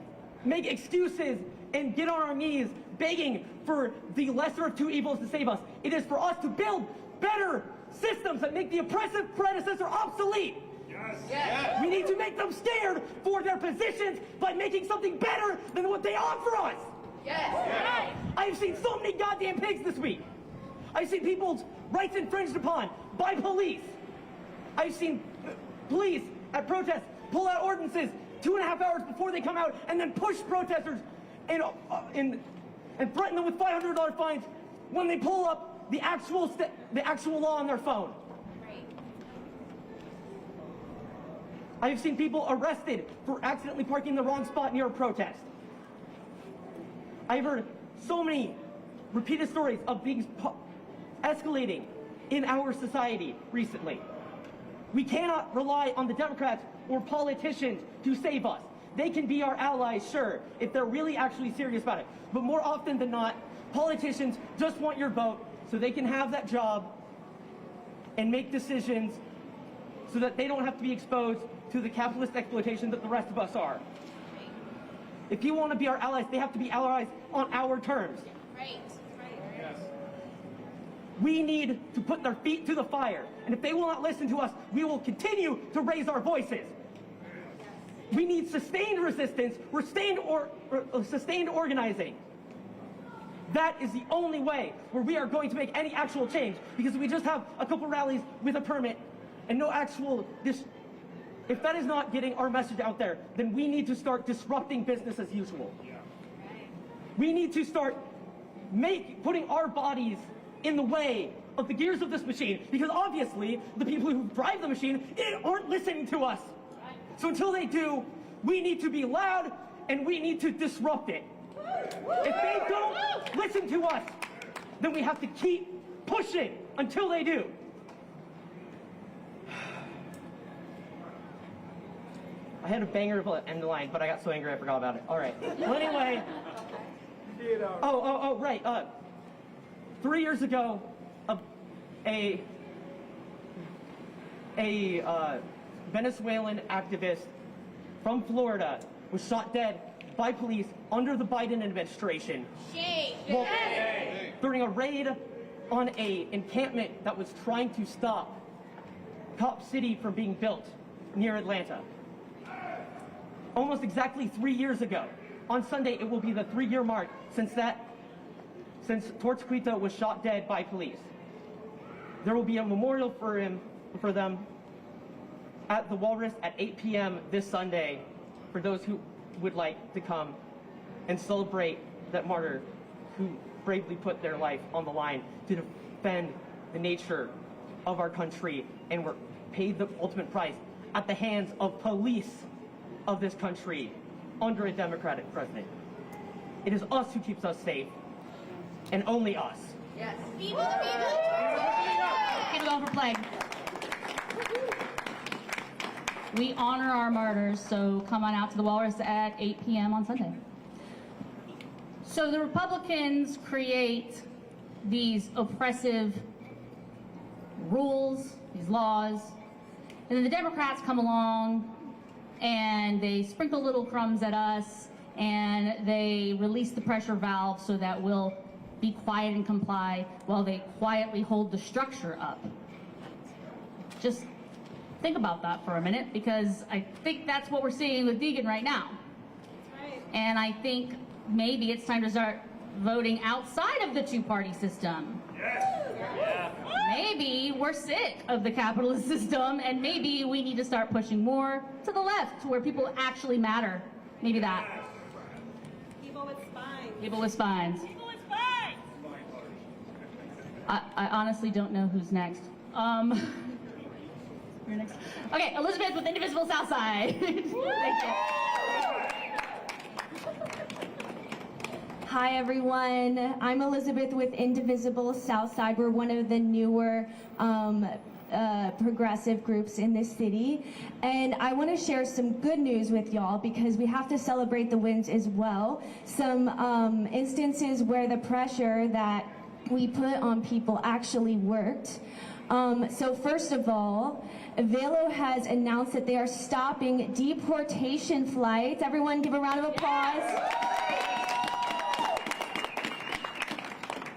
make excuses and get on our knees begging for the lesser of two evils to save us. It is for us to build better systems that make the oppressive predecessor obsolete. We need to make them scared for their positions by making something better than what they offer us. I've seen so many goddamn pigs this week. I've seen people's rights infringed upon by police. I've seen police at protests pull out ordinances 2.5 hours before they come out and then push protesters and threaten them with $500 fines when they pull up the actual law on their phone. I've seen people arrested for accidentally parking in the wrong spot near a protest. I've heard so many repeated stories of things escalating in our society recently. We cannot rely on the Democrats or politicians to save us. They can be our allies, sure, if they're really actually serious about it. But more often than not, politicians just want your vote so they can have that job and make decisions so that they don't have to be exposed to the capitalist exploitation that the rest of us are. If people want to be our allies, they have to be allies on our terms. We need to put their feet to the fire. And if they will not listen to us, we will continue to raise our voices. We need sustained resistance, sustained organizing. That is the only way where we are going to make any actual change. Because if we just have a couple rallies with a permit and no actual, if that is not getting our message out there, then we need to start disrupting business as usual. We need to start putting our bodies in the way of the gears of this machine, because obviously the people who drive the machine aren't listening to us. So until they do, we need to be loud and we need to disrupt it. If they don't listen to us, then we have to keep pushing until they do. I had a banger of an end line, but I got so angry I forgot about it. All right. Well, anyway. Right. 3 years ago, a Venezuelan activist from Florida was shot dead by police under the Biden administration. During a raid on an encampment that was trying to stop Cop City from being built near Atlanta. Almost exactly 3 years ago. On Sunday, it will be the 3-year mark since Tortuguita was shot dead by police. There will be a memorial for them at the Walrus at 8 p.m. this Sunday for those who would like to come and celebrate that martyr who bravely put their life on the line to defend the nature of our country and were paid the ultimate price at the hands of police of this country under a Democratic president. It is us who keeps us safe, and only us. Yes. Keep it going for play. We honor our martyrs, so come on out to the Walrus at 8 p.m. on Sunday. So the Republicans create these oppressive rules, these laws, and then the Democrats come along and they sprinkle little crumbs at us and they release the pressure valve so that we'll be quiet and comply while they quietly hold the structure up. Just think about that for a minute, because I think that's what we're seeing with Deegan right now. And I think maybe it's time to start voting outside of the two-party system. Maybe we're sick of the capitalist system, and maybe we need to start pushing more to the left, to where people actually matter. Maybe that. People with spines. People with spines. People with spines. I honestly don't know who's next. You're next. Okay, Elizabeth with Indivisible Southside. Thank you. Hi everyone, I'm Elizabeth with Indivisible Southside. We're one of the newer progressive groups in this city. And I want to share some good news with y'all because we have to celebrate the wins as well. Some instances where the pressure that we put on people actually worked. So first of all, Velo has announced that they are stopping deportation flights. Everyone give a round of applause.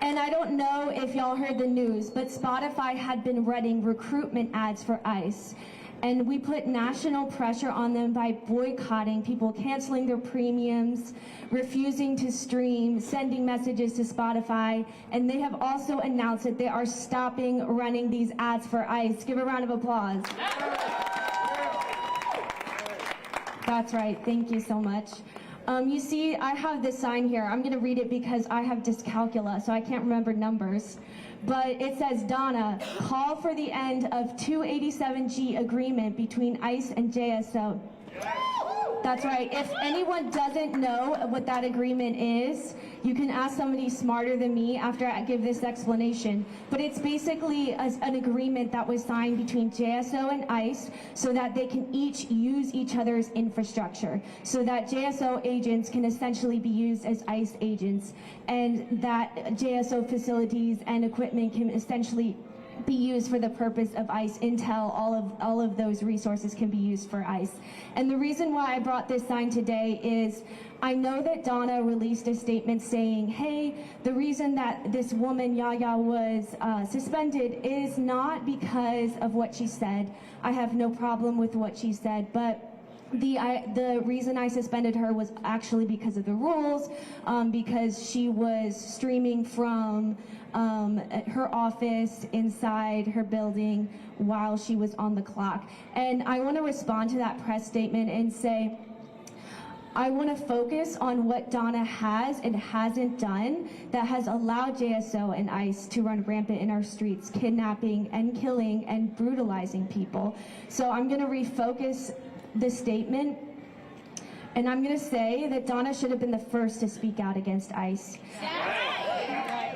And I don't know if y'all heard the news, but Spotify had been running recruitment ads for ICE. And we put national pressure on them by boycotting, people canceling their premiums, refusing to stream, sending messages to Spotify. And they have also announced that they are stopping running these ads for ICE. Give a round of applause. That's right. Thank you so much. You see, I have this sign here. I'm going to read it because I have dyscalculia, so I can't remember numbers. But it says, Donna, call for the end of 287G agreement between ICE and JSO. That's right. If anyone doesn't know what that agreement is, you can ask somebody smarter than me after I give this explanation. But it's basically an agreement that was signed between JSO and ICE so that they can each use each other's infrastructure, so that JSO agents can essentially be used as ICE agents, and that JSO facilities and equipment can essentially be used for the purpose of ICE. Intel, all of those resources can be used for ICE. And the reason why I brought this sign today is I know that Donna released a statement saying, hey, the reason that this woman, Yaya, was suspended is not because of what she said. I have no problem with what she said, but the reason I suspended her was actually because of the rules, because she was streaming from her office inside her building while she was on the clock. And I want to respond to that press statement and say, I want to focus on what Donna has and hasn't done that has allowed JSO and ICE to run rampant in our streets, kidnapping and killing and brutalizing people. So I'm going to refocus the statement, and I'm going to say that Donna should have been the first to speak out against ICE.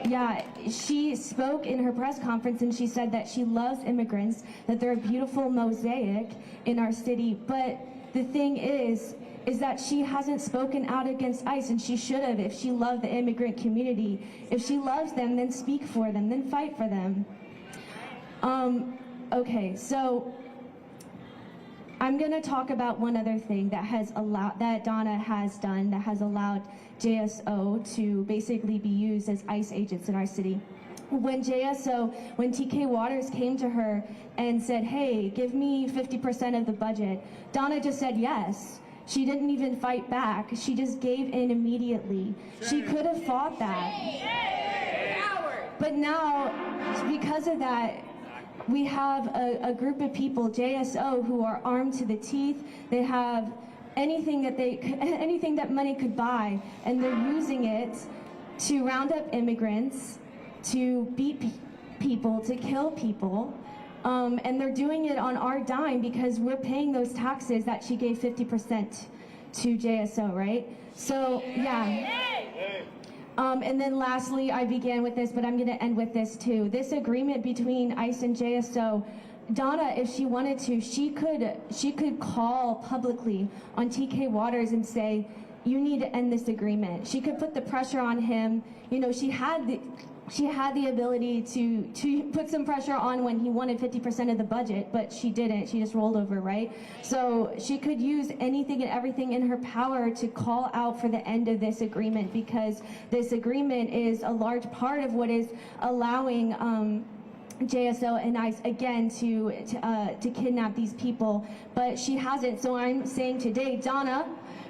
Yeah, she spoke in her press conference and she said that she loves immigrants, that they're a beautiful mosaic in our city, but the thing is that she hasn't spoken out against ICE, and she should have if she loved the immigrant community. If she loves them, then speak for them, then fight for them. Okay, so I'm going to talk about one other thing that Donna has done that has allowed JSO to basically be used as ICE agents in our city. When TK Waters came to her and said, hey, give me 50% of the budget, Donna just said yes. She didn't even fight back. She just gave in immediately. She could have fought that. But now, because of that, we have a group of people, JSO, who are armed to the teeth. They have anything that money could buy, and they're using it to round up immigrants, to beat people, to kill people. And they're doing it on our dime because we're paying those taxes that she gave 50% to JSO, right? So, yeah. And then lastly, I began with this, but I'm going to end with this too. This agreement between ICE and JSO, Donna, if she wanted to, she could call publicly on TK Waters and say, you need to end this agreement. She could put the pressure on him. You know, she had the ability to put some pressure on when he wanted 50% of the budget, but she didn't. She just rolled over, right? So she could use anything and everything in her power to call out for the end of this agreement, because this agreement is a large part of what is allowing JSO and ICE again to kidnap these people, but she hasn't. So I'm saying today, Donna,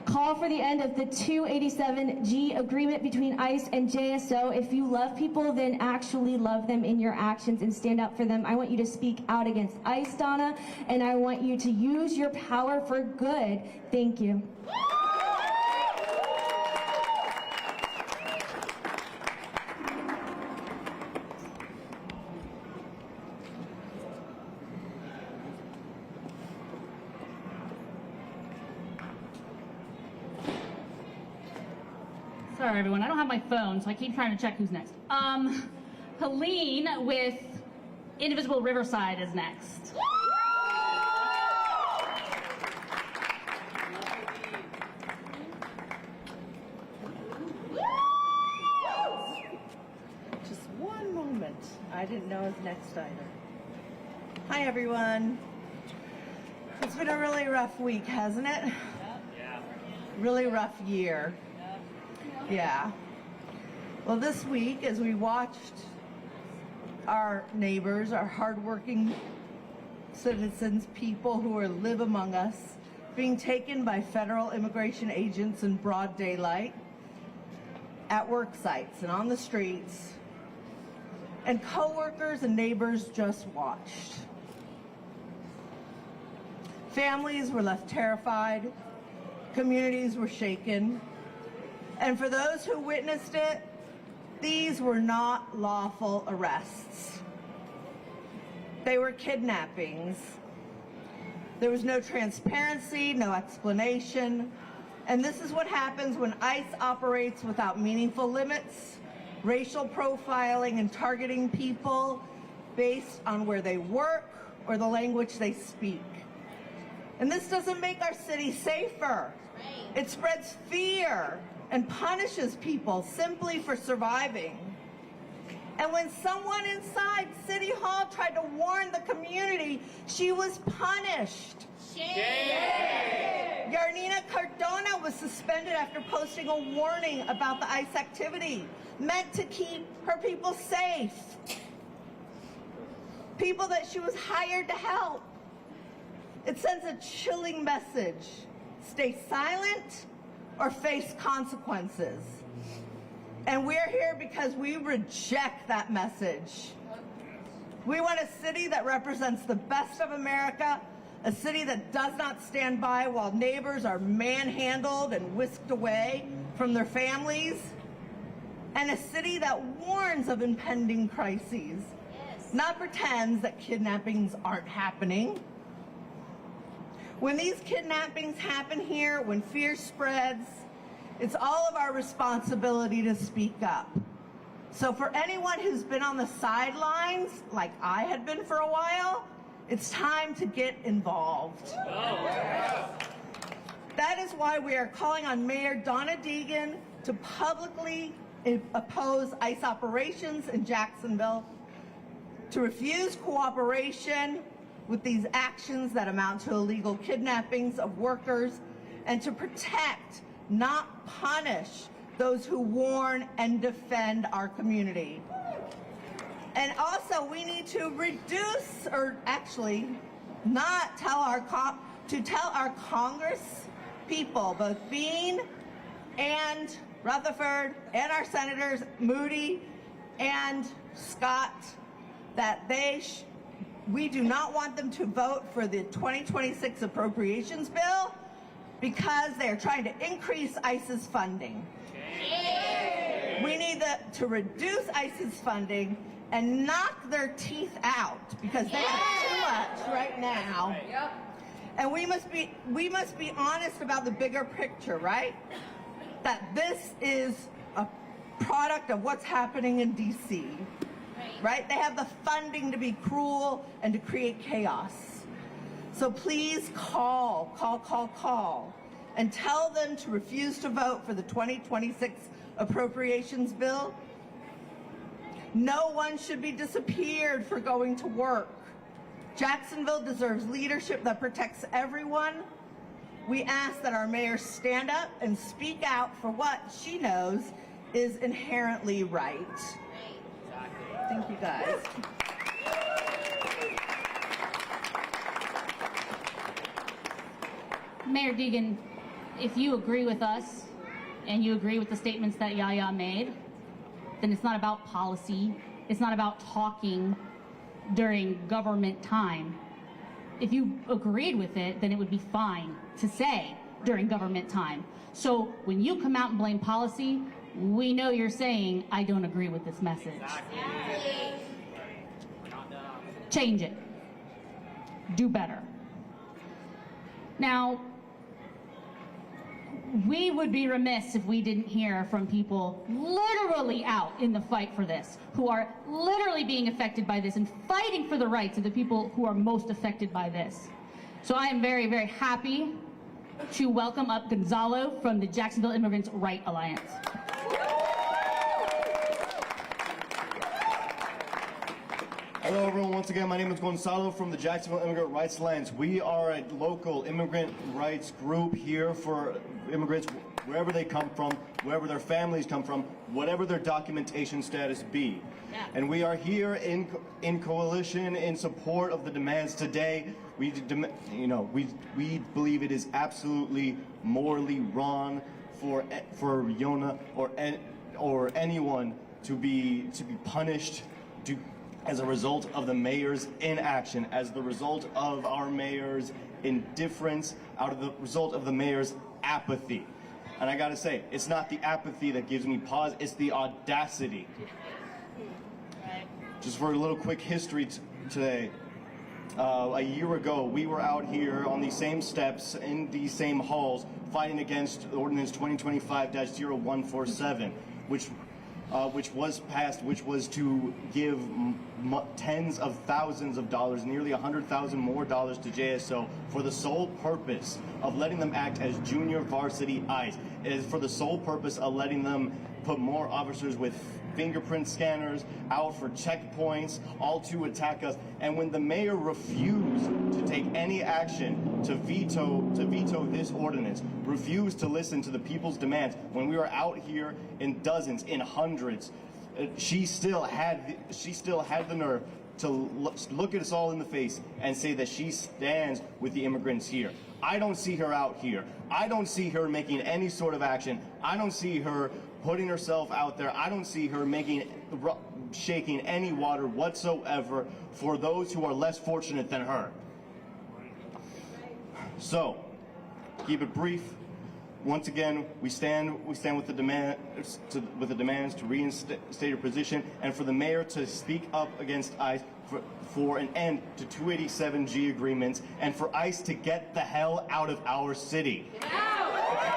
call for the end of the 287G agreement between ICE and JSO. If you love people, then actually love them in your actions and stand up for them. I want you to speak out against ICE, Donna, and I want you to use your power for good. Thank you. Sorry, everyone. I don't have my phone, so I keep trying to check who's next. Helene with Indivisible Riverside is next. Just one moment. I didn't know it was next either. Hi, everyone. It's been a really rough week, hasn't it? Yeah. Really rough year. Yeah. Well, this week, as we watched our neighbors, our hardworking citizens, people who live among us, being taken by federal immigration agents in broad daylight, at work sites and on the streets, and coworkers and neighbors just watched. Families were left terrified, communities were shaken, and for those who witnessed it, these were not lawful arrests. They were kidnappings. There was no transparency, no explanation, and this is what happens when ICE operates without meaningful limits, racial profiling and targeting people based on where they work or the language they speak. And this doesn't make our city safer. It spreads fear and punishes people simply for surviving. And when someone inside City Hall tried to warn the community, she was punished. Shame. Yarnina Cardona was suspended after posting a warning about the ICE activity, meant to keep her people safe. People that she was hired to help. It sends a chilling message. Stay silent or face consequences. And we're here because we reject that message. We want a city that represents the best of America, a city that does not stand by while neighbors are manhandled and whisked away from their families, and a city that warns of impending crises, not pretends that kidnappings aren't happening. When these kidnappings happen here, when fear spreads, it's all of our responsibility to speak up. So for anyone who's been on the sidelines, like I had been for a while, it's time to get involved. That is why we are calling on Mayor Donna Deegan to publicly oppose ICE operations in Jacksonville, to refuse cooperation with these actions that amount to illegal kidnappings of workers, and to protect, not punish, those who warn and defend our community. And also, we need to reduce, or actually not tell our Congress people, both Bean and Rutherford and our senators Moody and Scott, that we do not want them to vote for the 2026 appropriations bill because they are trying to increase ICE's funding. We need to reduce ICE's funding and knock their teeth out because they have too much right now. And we must be honest about the bigger picture, right? That this is a product of what's happening in DC. Right? They have the funding to be cruel and to create chaos. So please call, and tell them to refuse to vote for the 2026 appropriations bill. No one should be disappeared for going to work. Jacksonville deserves leadership that protects everyone. We ask that our mayor stand up and speak out for what she knows is inherently right. Thank you, guys. Mayor Deegan, if you agree with us and you agree with the statements that Yaya made, then it's not about policy. It's not about talking during government time. If you agreed with it, then it would be fine to say during government time. So when you come out and blame policy, we know you're saying, I don't agree with this message. Change it. Do better. Now, we would be remiss if we didn't hear from people literally out in the fight for this, who are literally being affected by this and fighting for the rights of the people who are most affected by this. So I am very, very happy to welcome up Gonzalo from the Jacksonville Immigrants' Right Alliance. Hello everyone, once again my name is Gonzalo from the Jacksonville Immigrant Rights Alliance. We are a local immigrant rights group here for immigrants wherever they come from, wherever their families come from, whatever their documentation status be. And we are here in coalition in support of the demands today. We believe it is absolutely morally wrong for Yona or anyone to be punished as a result of the mayor's inaction, as the result of our mayor's indifference, out of the result of the mayor's apathy. And I gotta say, it's not the apathy that gives me pause, it's the audacity. Just for a little quick history today, a year ago, we were out here on these same steps in these same halls fighting against Ordinance 2025-0147, which was passed, which was to give tens of thousands of dollars, nearly $100,000 more dollars to JSO for the sole purpose of letting them act as junior varsity ICE. It is for the sole purpose of letting them put more officers with fingerprint scanners out for checkpoints, all to attack us. And when the mayor refused to take any action to veto this ordinance, refused to listen to the people's demands, when we were out here in dozens, in hundreds, she still had the nerve to look at us all in the face and say that she stands with the immigrants here. I don't see her out here. I don't see her making any sort of action. I don't see her putting herself out there. I don't see her shaking any water whatsoever for those who are less fortunate than her. So, keep it brief. Once again, we stand with the demands to reinstate her position, and for the mayor to speak up against ICE for an end to 287G agreements, and for ICE to get the hell out of our city. Get out! Get out!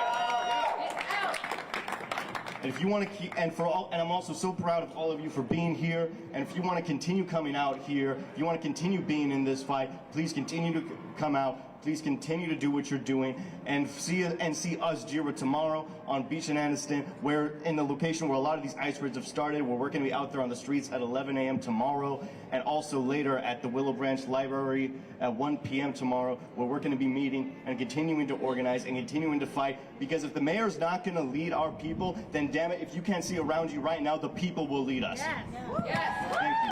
And if you want to keep, and I'm also so proud of all of you for being here. And if you want to continue coming out here, if you want to continue being in this fight, please continue to come out. Please continue to do what you're doing, and see us, Jira, tomorrow on Beach and Anniston, where in the location where a lot of these ice raids have started. We're going to be out there on the streets at 11 a.m. tomorrow, and also later at the Willow Branch Library at 1 p.m. tomorrow, where we're going to be meeting and continuing to organize and continuing to fight. Because if the mayor's not going to lead our people, then damn it, if you can't see around you right now, the people will lead us. Yes. Yes. Thank you.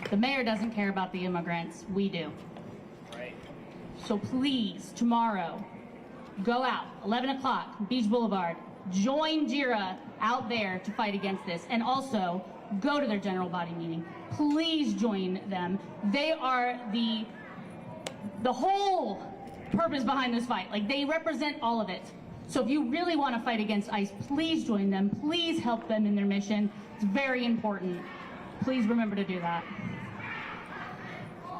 The mayor doesn't care about the immigrants. We do. Right. So please, tomorrow, go out, 11 o'clock, Beach Boulevard. Join JIRA out there to fight against this. And also, go to their general body meeting. Please join them. They are the whole purpose behind this fight. Like, they represent all of it. So if you really want to fight against ICE, please join them. Please help them in their mission. It's very important. Please remember to do that.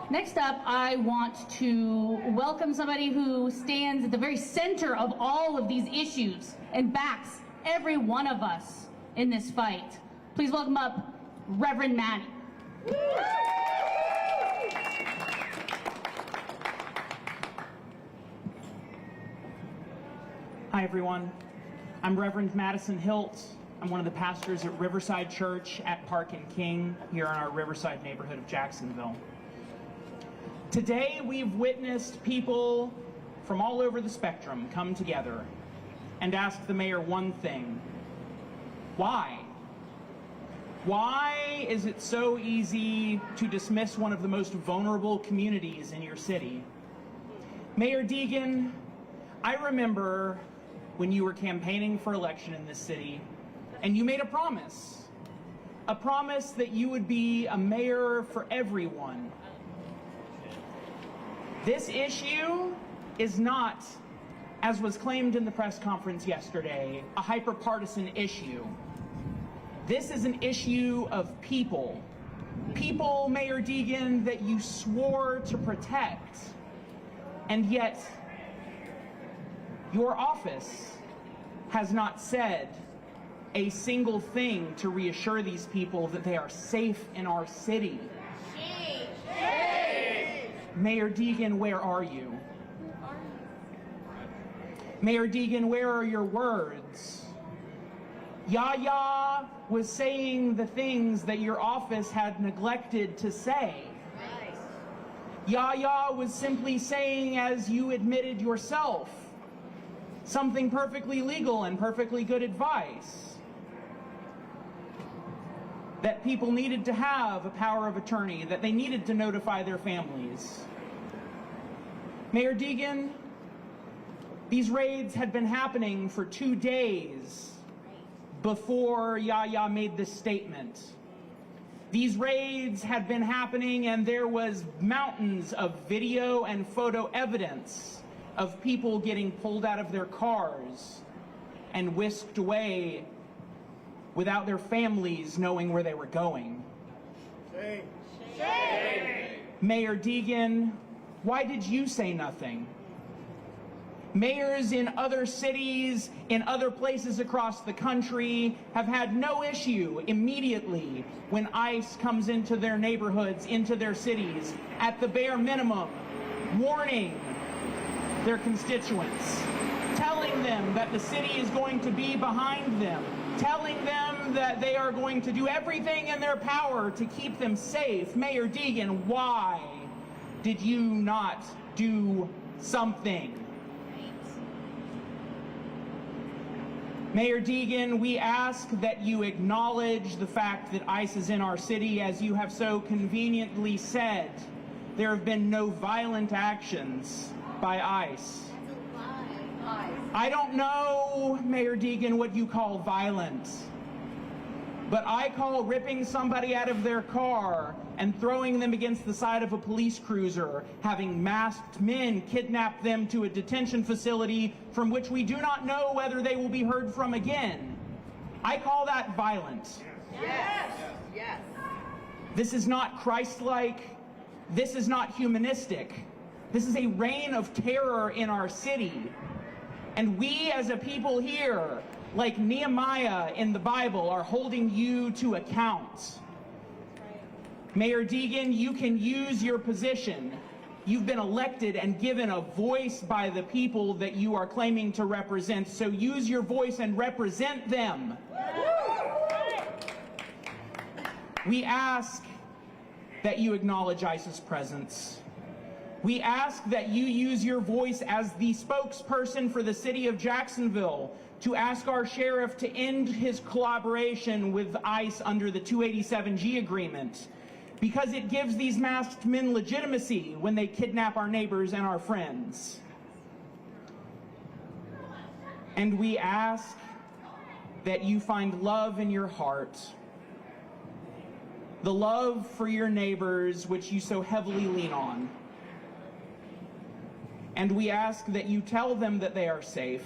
Next up, I want to welcome somebody who stands at the very center of all of these issues and backs every one of us in this fight. Please welcome up Reverend Manny. Hi, everyone. I'm Reverend Madison Hilt. I'm one of the pastors at Riverside Church at Park and King here in our Riverside neighborhood of Jacksonville. Today, we've witnessed people from all over the spectrum come together and ask the mayor one thing: why? Why is it so easy to dismiss one of the most vulnerable communities in your city? Mayor Deegan, I remember when you were campaigning for election in this city, and you made a promise that you would be a mayor for everyone. This issue is not, as was claimed in the press conference yesterday, a hyper-partisan issue. This is an issue of people. People, Mayor Deegan, that you swore to protect. And yet, your office has not said a single thing to reassure these people that they are safe in our city. Mayor Deegan, where are you? Mayor Deegan, where are your words? Yaya was saying the things that your office had neglected to say. Yaya was simply saying, as you admitted yourself, something perfectly legal and perfectly good advice. That people needed to have a power of attorney, that they needed to notify their families. Mayor Deegan, these raids had been happening for 2 days before Yaya made this statement. These raids had been happening, and there was mountains of video and photo evidence of people getting pulled out of their cars and whisked away without their families knowing where they were going. Shame. Shame. Mayor Deegan, why did you say nothing? Mayors in other cities, in other places across the country, have had no issue immediately when ICE comes into their neighborhoods, into their cities, at the bare minimum, warning their constituents, telling them that the city is going to be behind them, telling them that they are going to do everything in their power to keep them safe. Mayor Deegan, why did you not do something? Mayor Deegan, we ask that you acknowledge the fact that ICE is in our city. As you have so conveniently said, there have been no violent actions by ICE. I don't know, Mayor Deegan, what you call violent, but I call ripping somebody out of their car and throwing them against the side of a police cruiser, having masked men kidnap them to a detention facility from which we do not know whether they will be heard from again. I call that violent. Yes. Yes. This is not Christ-like. This is not humanistic. This is a reign of terror in our city. And we as a people here, like Nehemiah in the Bible, are holding you to account. Mayor Deegan, you can use your position. You've been elected and given a voice by the people that you are claiming to represent, so use your voice and represent them. We ask that you acknowledge ICE's presence. We ask that you use your voice as the spokesperson for the city of Jacksonville to ask our sheriff to end his collaboration with ICE under the 287G agreement, because it gives these masked men legitimacy when they kidnap our neighbors and our friends. And we ask that you find love in your heart, the love for your neighbors which you so heavily lean on. And we ask that you tell them that they are safe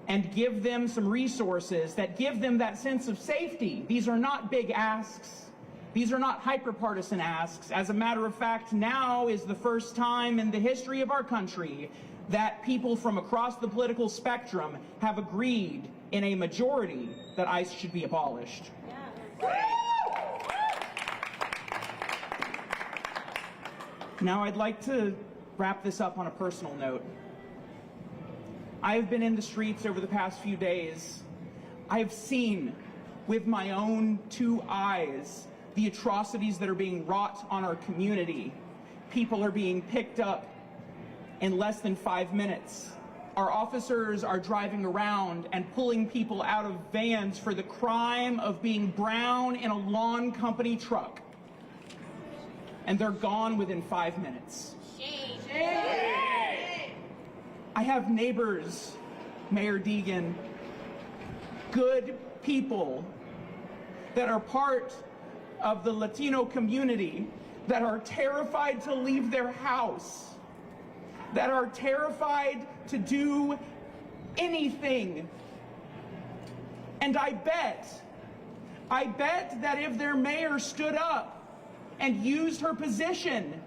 and give them some resources that give them that sense of safety. These are not big asks. These are not hyper-partisan asks. As a matter of fact, now is the first time in the history of our country that people from across the political spectrum have agreed in a majority that ICE should be abolished. Now I'd like to wrap this up on a personal note. I have been in the streets over the past few days. I have seen with my own 2 eyes the atrocities that are being wrought on our community. People are being picked up in less than 5 minutes, our officers are driving around and pulling people out of vans for the crime of being brown in a lawn company truck. And they're gone within 5 minutes. I have neighbors, Mayor Deegan, good people that are part of the Latino community that are terrified to leave their house, that are terrified to do anything. And I bet that if their mayor stood up and used her position,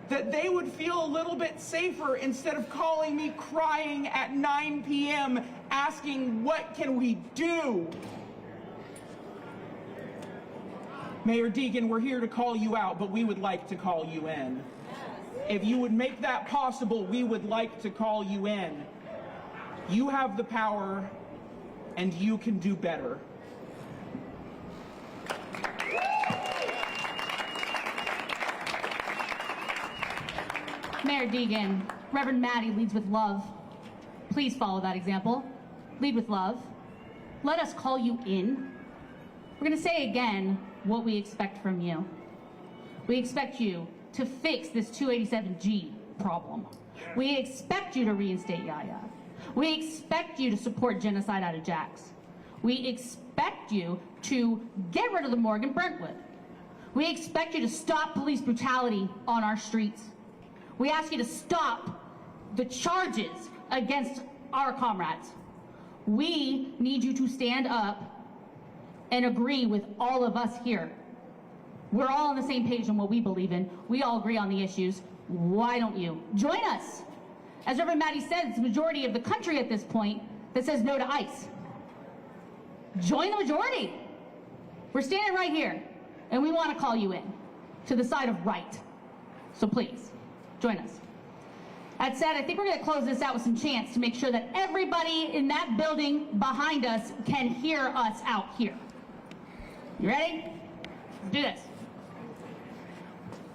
that they would feel a little bit safer instead of calling me crying at 9 p.m. asking, what can we do? Mayor Deegan, we're here to call you out, but we would like to call you in. If you would make that possible, we would like to call you in. You have the power, and you can do better. Mayor Deegan, Reverend Maddie leads with love. Please follow that example. Lead with love. Let us call you in. We're going to say again what we expect from you. We expect you to fix this 287G problem. We expect you to reinstate Yaya. We expect you to support genocide out of Jax. We expect you to get rid of the morgue in Brentwood. We expect you to stop police brutality on our streets. We ask you to stop the charges against our comrades. We need you to stand up and agree with all of us here. We're all on the same page on what we believe in. We all agree on the issues. Why don't you join us? As Reverend Maddie said, it's the majority of the country at this point that says no to ICE. Join the majority. We're standing right here, and we want to call you in to the side of right. So please, join us. That said, I think we're going to close this out with some chants to make sure that everybody in that building behind us can hear us out here. You ready? Let's do this.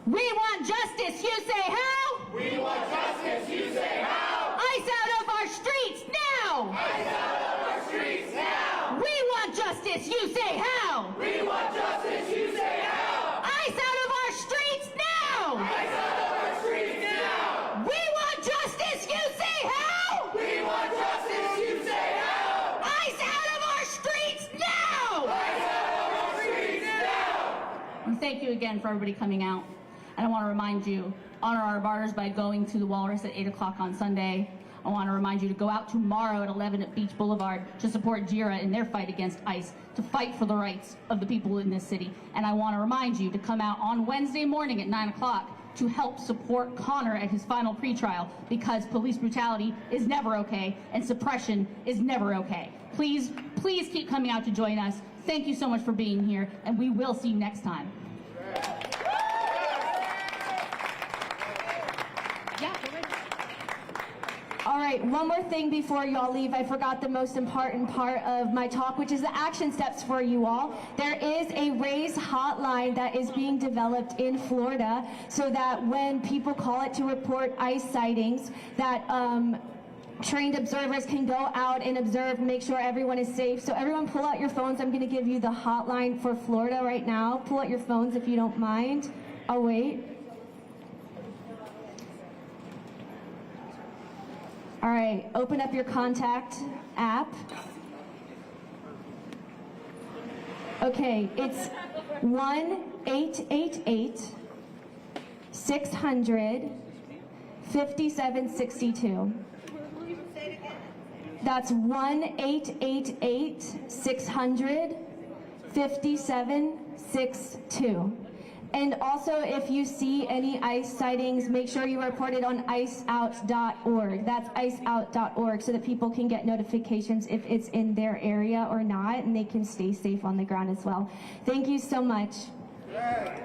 We want justice, you say how? We want justice, you say how? ICE out of our streets now! ICE out of our streets now! We want justice, you say how? We want justice, you say how? ICE out of our streets now! ICE out of our streets now! We want justice, you say how? We want justice, you say how? ICE out of our streets now! ICE out of our streets now! And thank you again for everybody coming out. And I want to remind you, honor our martyrs by going to the Walrus at 8 o'clock on Sunday. I want to remind you to go out tomorrow at 11 at Beach Boulevard to support JIRA in their fight against ICE, to fight for the rights of the people in this city. And I want to remind you to come out on Wednesday morning at 9 o'clock to help support Connor at his final pretrial, because police brutality is never okay and suppression is never okay. Please, please keep coming out to join us. Thank you so much for being here, and we will see you next time. All right, one more thing before y'all leave. I forgot the most important part of my talk, which is the action steps for you all. There is a RAISE hotline that is being developed in Florida so that when people call it to report ICE sightings, that trained observers can go out and observe, make sure everyone is safe. So everyone pull out your phones. I'm going to give you the hotline for Florida right now. Pull out your phones if you don't mind. I'll wait. All right, open up your contact app. Okay, it's 1-888-600-5762. That's 1-888-600-5762. And also, if you see any ICE sightings, make sure you report it on iceout.org. That's iceout.org, so that people can get notifications if it's in their area or not, and they can stay safe on the ground as well. Thank you so much. Yeah.